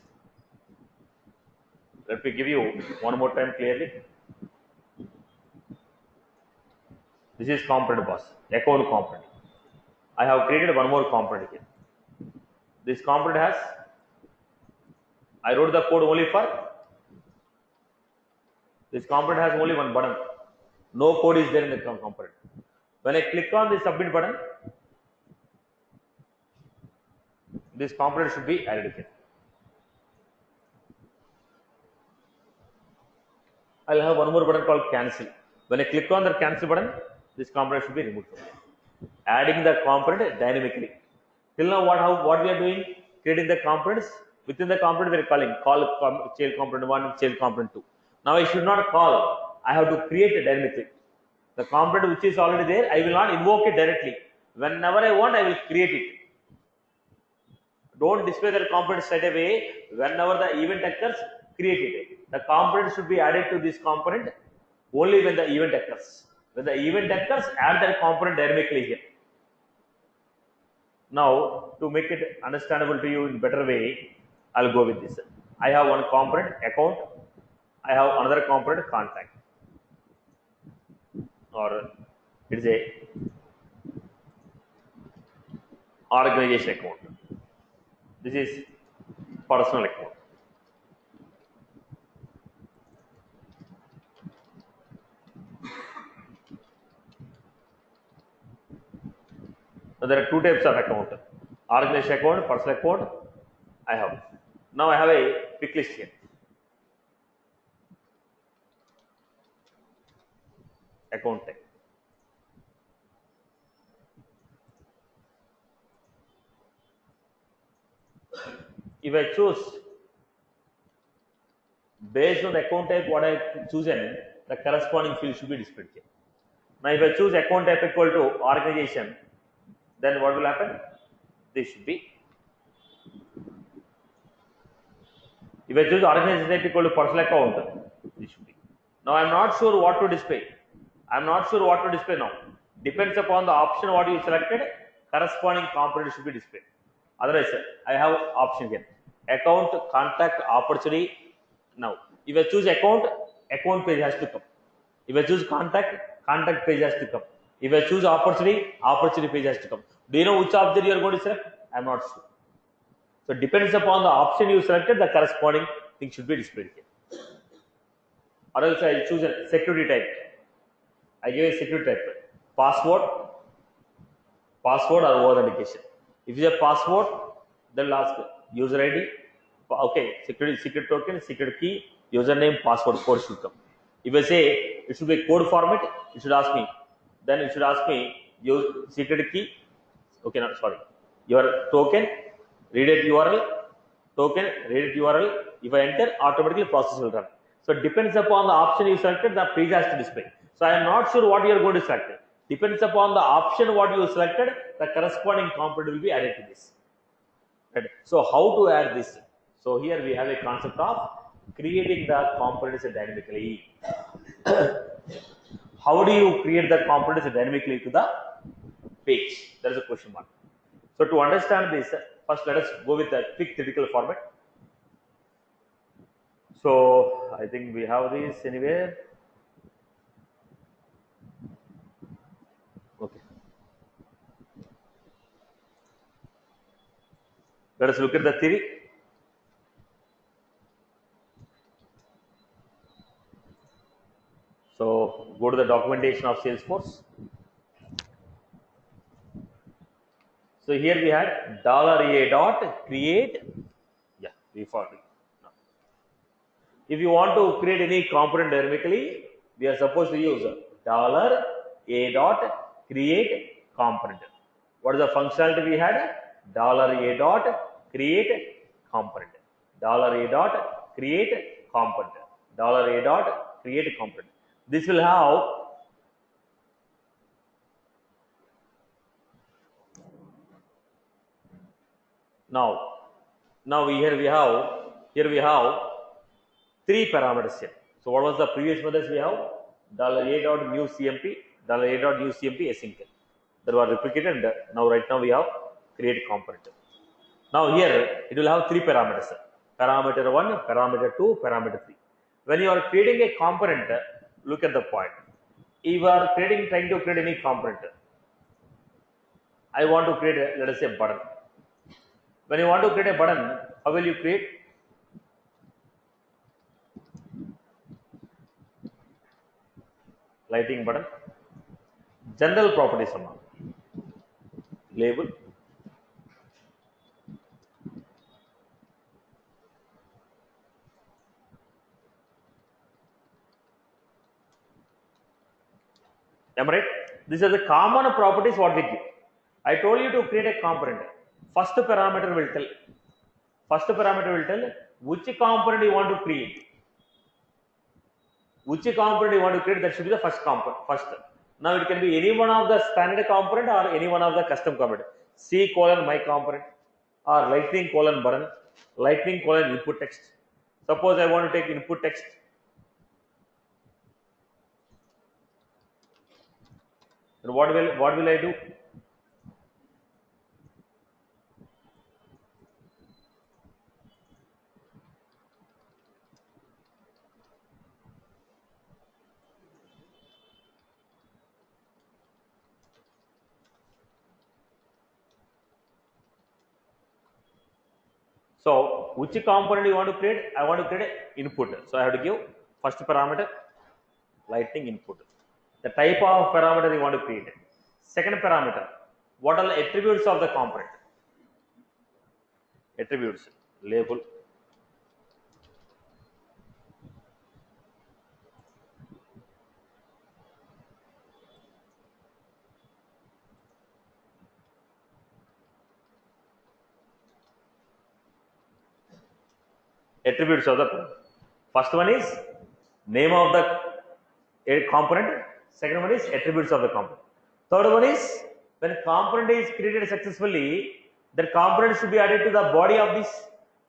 Let me give you one more time clearly. This is component boss, account component. I have created one more component here. This component has, I wrote the code only for, this component has only one button. No code is there in the component. When I click on the submit button, this component should be added here. I'll have one more button called cancel. When I click on the cancel button, this component should be removed. Adding the component dynamically. Till now, what we are doing? Creating the components. Within the component, we are calling child component 1, child component 2. Now I should not call. I have to create it dynamically. The component which is already there, I will not invoke it directly. Whenever I want, I will create it. Don't display the component straight away. Whenever the event occurs, create it. The component should be added to this component only when the event occurs. When the event occurs, add that component dynamically here. Now, to make it understandable to you in better way, I'll go with this. I have one component account. I have another component contact, or it is a organization account. This is personal account. So there are two types of account: organization account, personal account. I have. Now I have a pick list here. Account type. If I choose based on the account type what I have chosen, the corresponding field should be displayed here. Now if I choose account type equal to organization, then what will happen? This should be. If I choose organization type equal to personal account, this should be. Now I am not sure what to display. I am not sure what to display now. Depends upon the option what you selected, corresponding component should be displayed. Otherwise, I have option here. Account, contact, opportunity. Now, if I choose account, account page has to come. If I choose contact, contact page has to come. If I choose opportunity, opportunity page has to come. Do you know which object you are going to select? I am not sure. So, depends upon the option you selected, the corresponding thing should be displayed here. Or else I choose a security type. I give a security type. Password or authentication. If you have password, then will ask user ID. Okay, secret token, secret key, username, password, code should come. If I say it should be code format, it should ask me. Then it should ask me use secret key. Okay, no, sorry. Your token, read it URL, token, read it URL. If I enter, automatically process will run. So it depends upon the option you selected, the page has to display. So I am not sure what you are going to select. Depends upon the option what you selected, the corresponding component will be added to this. Right. So how to add this? So here we have a concept of creating the components dynamically. How do you create the components dynamically to the page? There is a question mark. So to understand this, first let us go with the quick theoretical format. So I think we have this anywhere. Okay. Let us look at the theory. So go to the documentation of Salesforce. So here we had $a.create. Yeah, we found it. If you want to create any component dynamically, we are supposed to use $a.create component. What is the functionality we had? $a.create component. $a.create component. $a.create component. This will have Now, here we have three parameters here. So what was the previous methods we have? $a dot new CMP, $a dot new CMP async. That were replicated. And right now we have create component. Now here it will have three parameters. Parameter 1, parameter 2, parameter 3. When you are creating a component, look at the point. If you are trying to create any component, I want to create let us say button. When you want to create a button, how will you create? Lighting button. General properties label. Am I right? These are the common properties what we give. I told you to create a component. First parameter will tell which component you want to create. Which component you want to create, that should be the first component. Now it can be any one of the standard component or any one of the custom component. C colon my component or lightning colon button, lightning colon input text. Suppose I want to take input text. Then what will I do? So which component you want to create? I want to create input. So I have to give first parameter lightning input. The type of parameter you want to create. Second parameter, what are the attributes of the component? Attributes, label. Attributes of the component. First one is name of the component. Second one is attributes of the component. Third one is when component is created successfully, that component should be added to the body of this.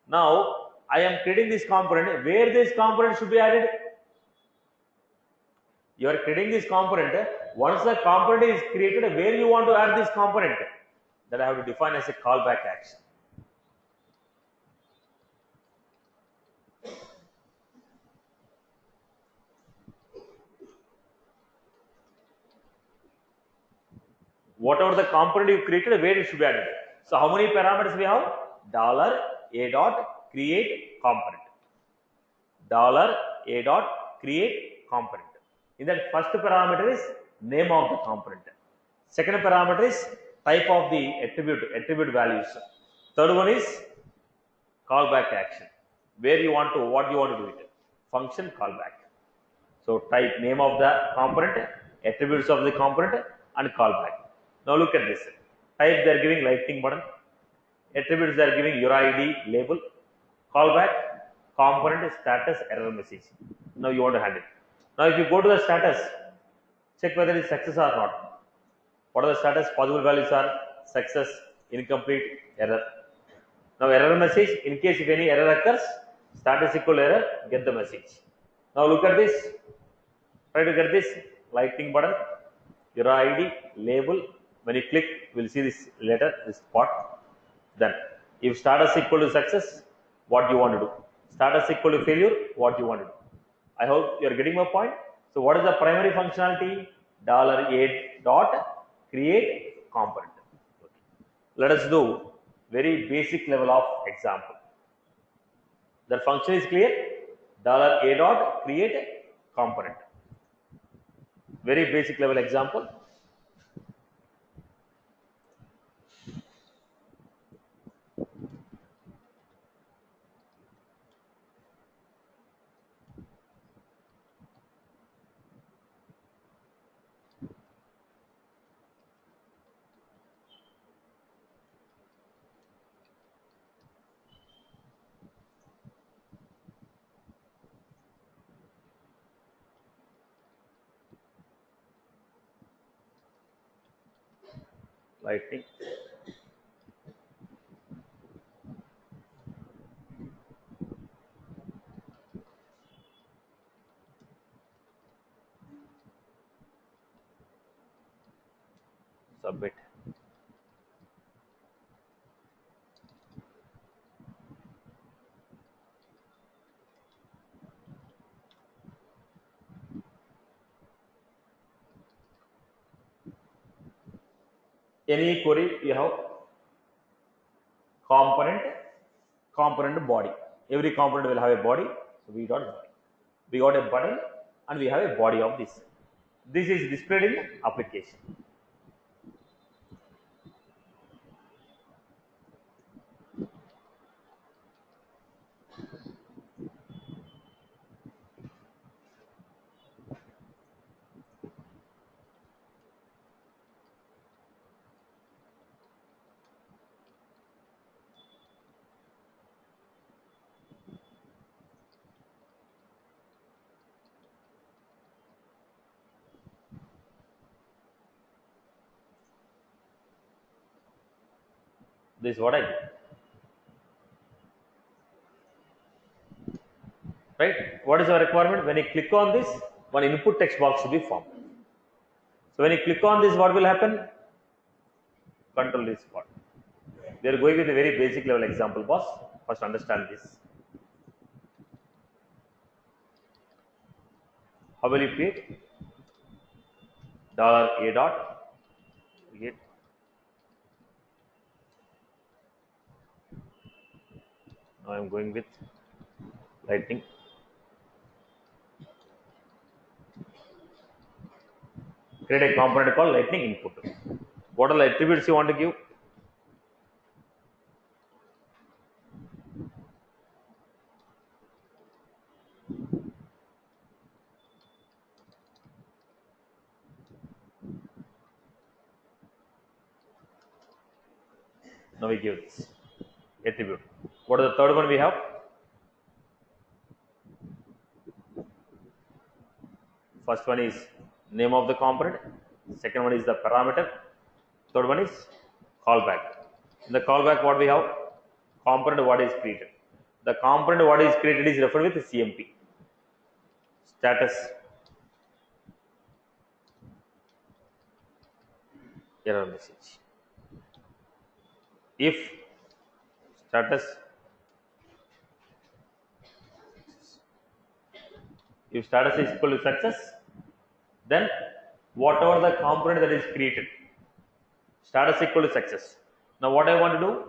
Now I am creating this component. Where this component should be added? You are creating this component. Once the component is created, where you want to add this component? That I have to define as a callback action. Whatever the component you created, where it should be added. So how many parameters we have? $a dot create component. $a dot create component. In that first parameter is name of the component. Second parameter is type of the attribute values. Third one is callback action. Where you want to, what you want to do it. Function callback. So type name of the component, attributes of the component, and callback. Now look at this. Type they are giving lightning button. Attributes they are giving URID label. Callback component status error message. Now you want to handle it. Now if you go to the status, check whether it is success or not. What are the status? Possible values are success, incomplete, error. Now error message, in case if any error occurs, status equal error, get the message. Now look at this. Try to get this lightning button, URID label. When you click, we'll see this letter, this part. Then, if status equal to success, what you want to do? Status equal to failure, what you want to do? I hope you are getting my point. So, what is the primary functionality? $a dot create component. Okay. Let us do very basic level of example. The function is clear. $a dot create component. Very basic level example. Lightning. Submit. Any query you have component body. Every component will have a body. So we got body. We got a button and we have a body of this. This is displayed in application. This is what I did. Right? What is our requirement? When you click on this, one input text box should be formed. So when you click on this, what will happen? Control this part. We are going with a very basic level example, boss. First understand this. How will you create? $a dot create. Now I am going with Lightning. Create a component called Lightning input. What are the attributes you want to give? Now we give this attribute. What is the third one we have? First one is name of the component. Second one is the parameter. Third one is callback. In the callback, what we have? Component what is created. The component what is created is referred with CMP. Status error message. If status is equal to success, then whatever the component that is created, status equal to success. Now what I want to do,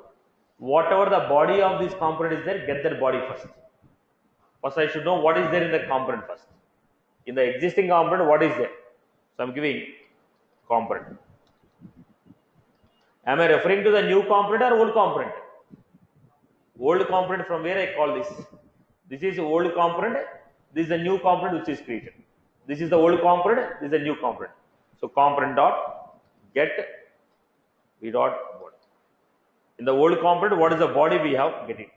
whatever the body of this component is there, get that body first. First I should know what is there in the component first. In the existing component, what is there? So I am giving component. Am I referring to the new component or old component? Old component, from where I call this? This is old component. This is the new component which is created. This is the old component. This is the new component. So component dot get v dot body. In the old component, what is the body we have? Get it.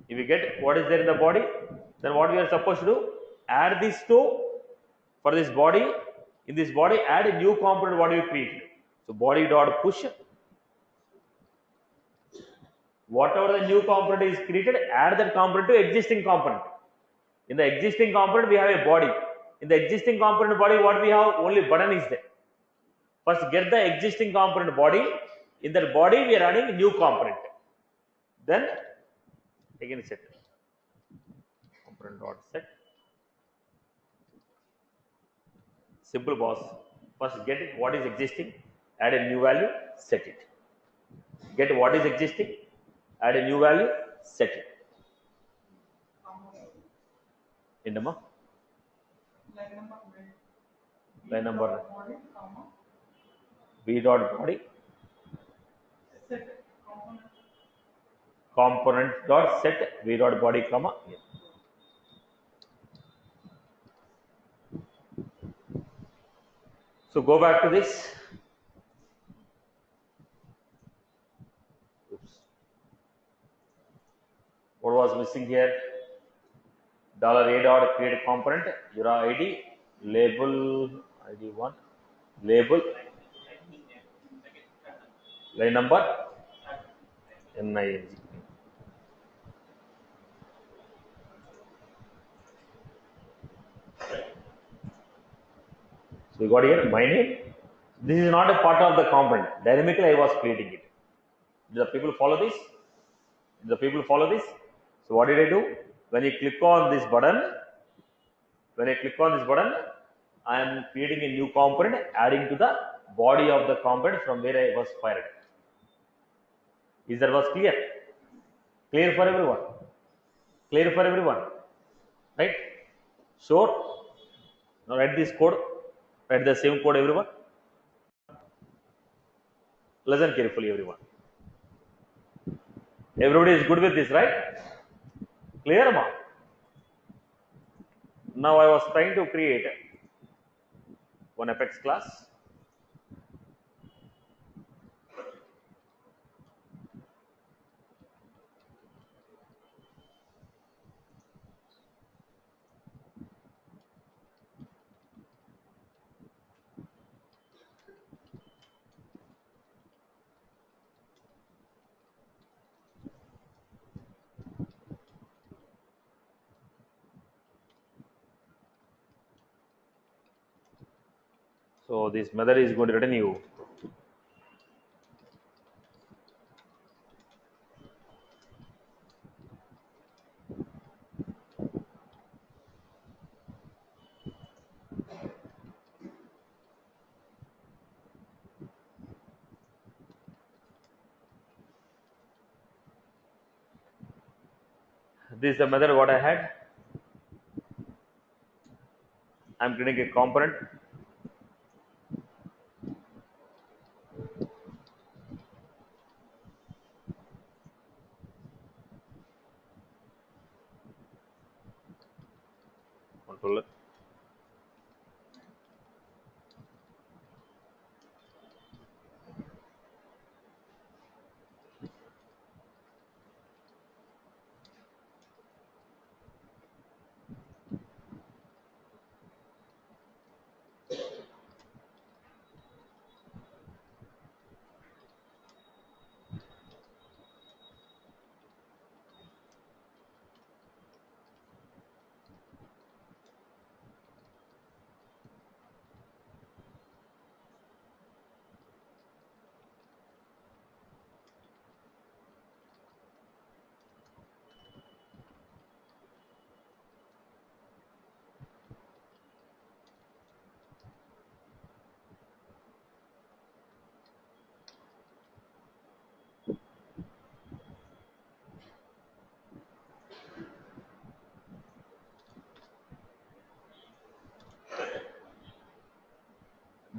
If we get what is there in the body, then what we are supposed to do? Add this to, for this body, in this body add a new component what we created. So body dot push. Whatever the new component is created, add that component to existing component. In the existing component, we have a body. In the existing component body, what we have? Only button is there. First, get the existing component body. In that body, we are adding new component. Then, again set component dot set. Simple, boss. First, get it what is existing, add a new value, set it. Get what is existing, add a new value, set it. Indama? Line number v dot body component dot set v dot body comma here. So go back to this. Oops. What was missing here? $a dot create component, Jira ID, label ID1, label, line number, NING. So you got here my name. This is not a part of the component. Dynamically I was creating it. Do the people follow this? Do the people follow this? So what did I do? When you click on this button, I am creating a new component, adding to the body of the component from where I was fired. Is that was clear? Clear for everyone? Clear for everyone? Right? Sure. Now write this code. Write the same code, everyone. Listen carefully, everyone. Everybody is good with this, right? Clear, ma? Now I was trying to create one Apex class. So this method is going to return you this is the method what I had. I'm creating a component. Controller.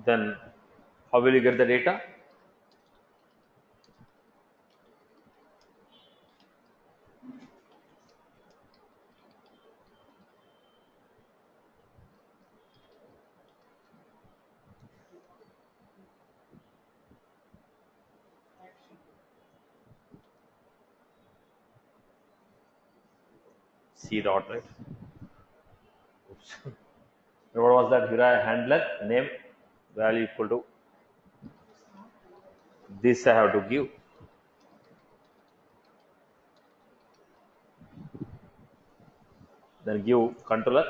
Then how will you get the data? C dot, right? Oops. What was that? Here I handler name value equal to this I have to give. Then give controller.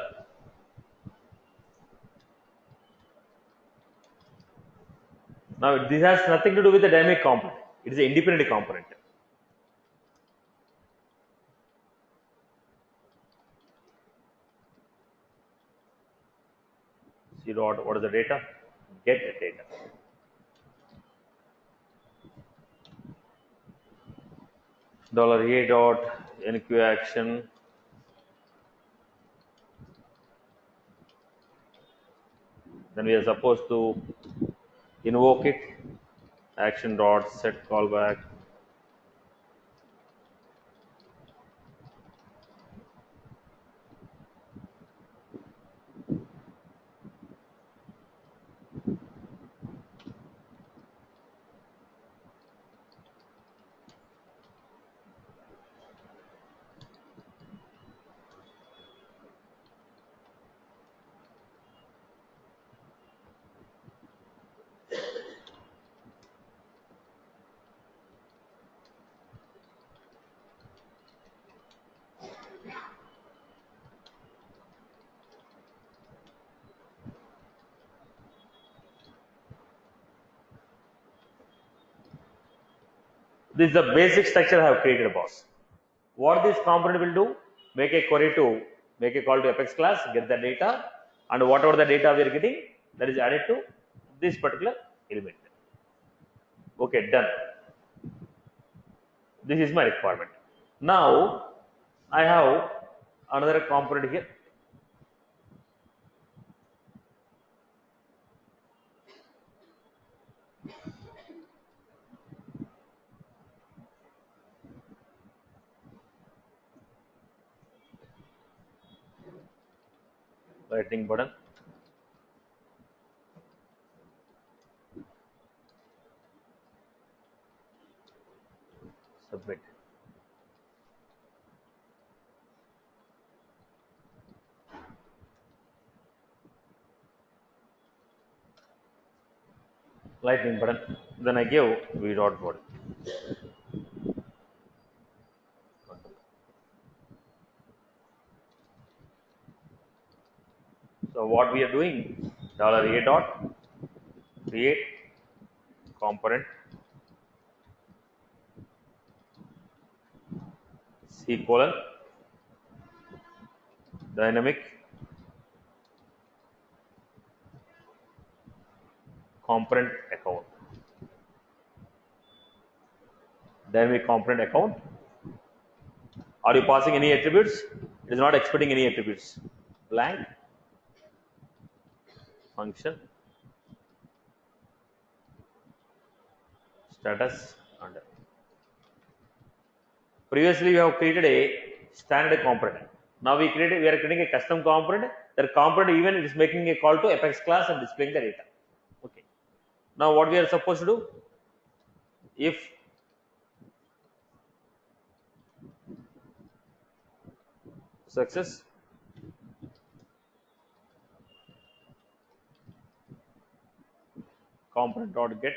Now this has nothing to do with the dynamic component. It is an independent component. C dot, what is the data? Get data. $A dot NQ action. Then we are supposed to invoke it. Action dot set callback. This is the basic structure I have created, boss. What this component will do? Make a query to make a call to Apex class, get the data, and whatever the data we are getting, that is added to this particular element. Okay, done. This is my requirement. Now I have another component here. Lightning button. Submit. Lightning button. Then I give v dot body. So what we are doing? $a dot create component C colon dynamic component account. Dynamic component account. Are you passing any attributes? It is not expecting any attributes. Blank function status under. Previously we have created a standard component. Now we are creating a custom component. That component even it is making a call to Apex class and displaying the data. Okay. Now what we are supposed to do? If success component dot get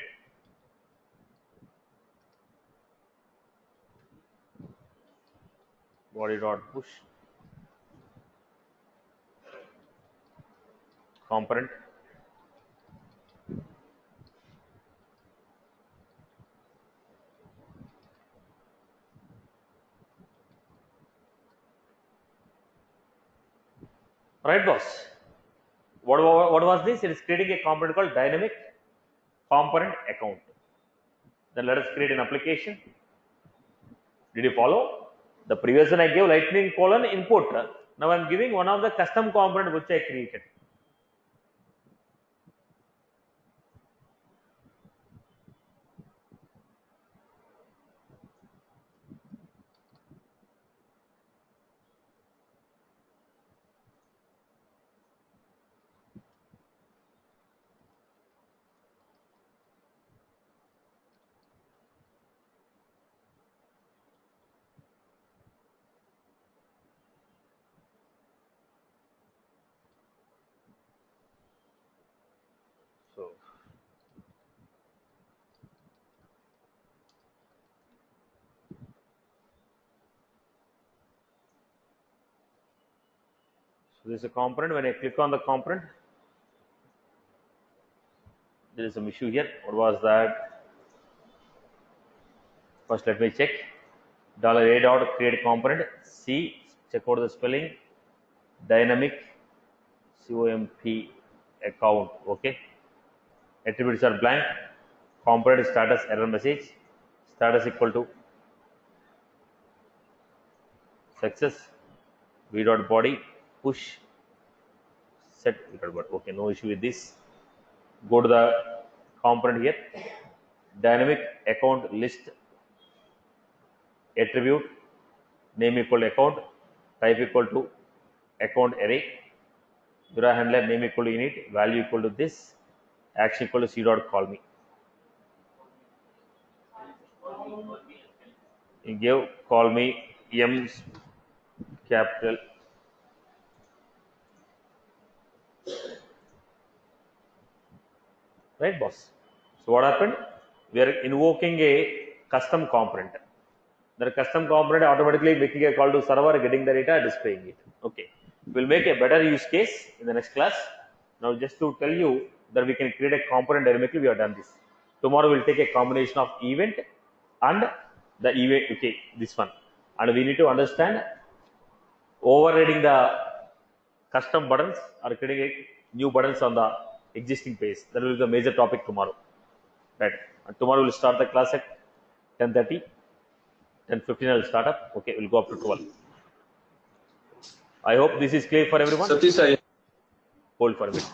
body dot push component right, boss. What was this? It is creating a component called dynamic component account. Then let us create an application. Did you follow? The previous one I gave lightning colon input. Now I am giving one of the custom component which I created. So this is a component. When I click on the component, there is some issue here. What was that? First, let me check. $a dot create component C. Check out the spelling. Dynamic COMP account. Okay. Attributes are blank. Component status error message. Status equal to success. V dot body push set v dot body. Okay, no issue with this. Go to the component here. Dynamic account list attribute name equal to account, type equal to account array, Jira handler name equal to init, value equal to this, action equal to c dot call me. You give call me M capital. Right, boss? So what happened? We are invoking a custom component. The custom component automatically making a call to server, getting the data, displaying it. Okay. We'll make a better use case in the next class. Now just to tell you that we can create a component dynamically, we have done this. Tomorrow we'll take a combination of event and the event. Okay, this one, and we need to understand overriding the custom buttons or creating new buttons on the existing page. That will be the major topic tomorrow. Right. And tomorrow we'll start the class at 10:30. 10:15 I will start up. Okay, we'll go up to 12. I hope this is clear for everyone. Satish, Hold for a bit.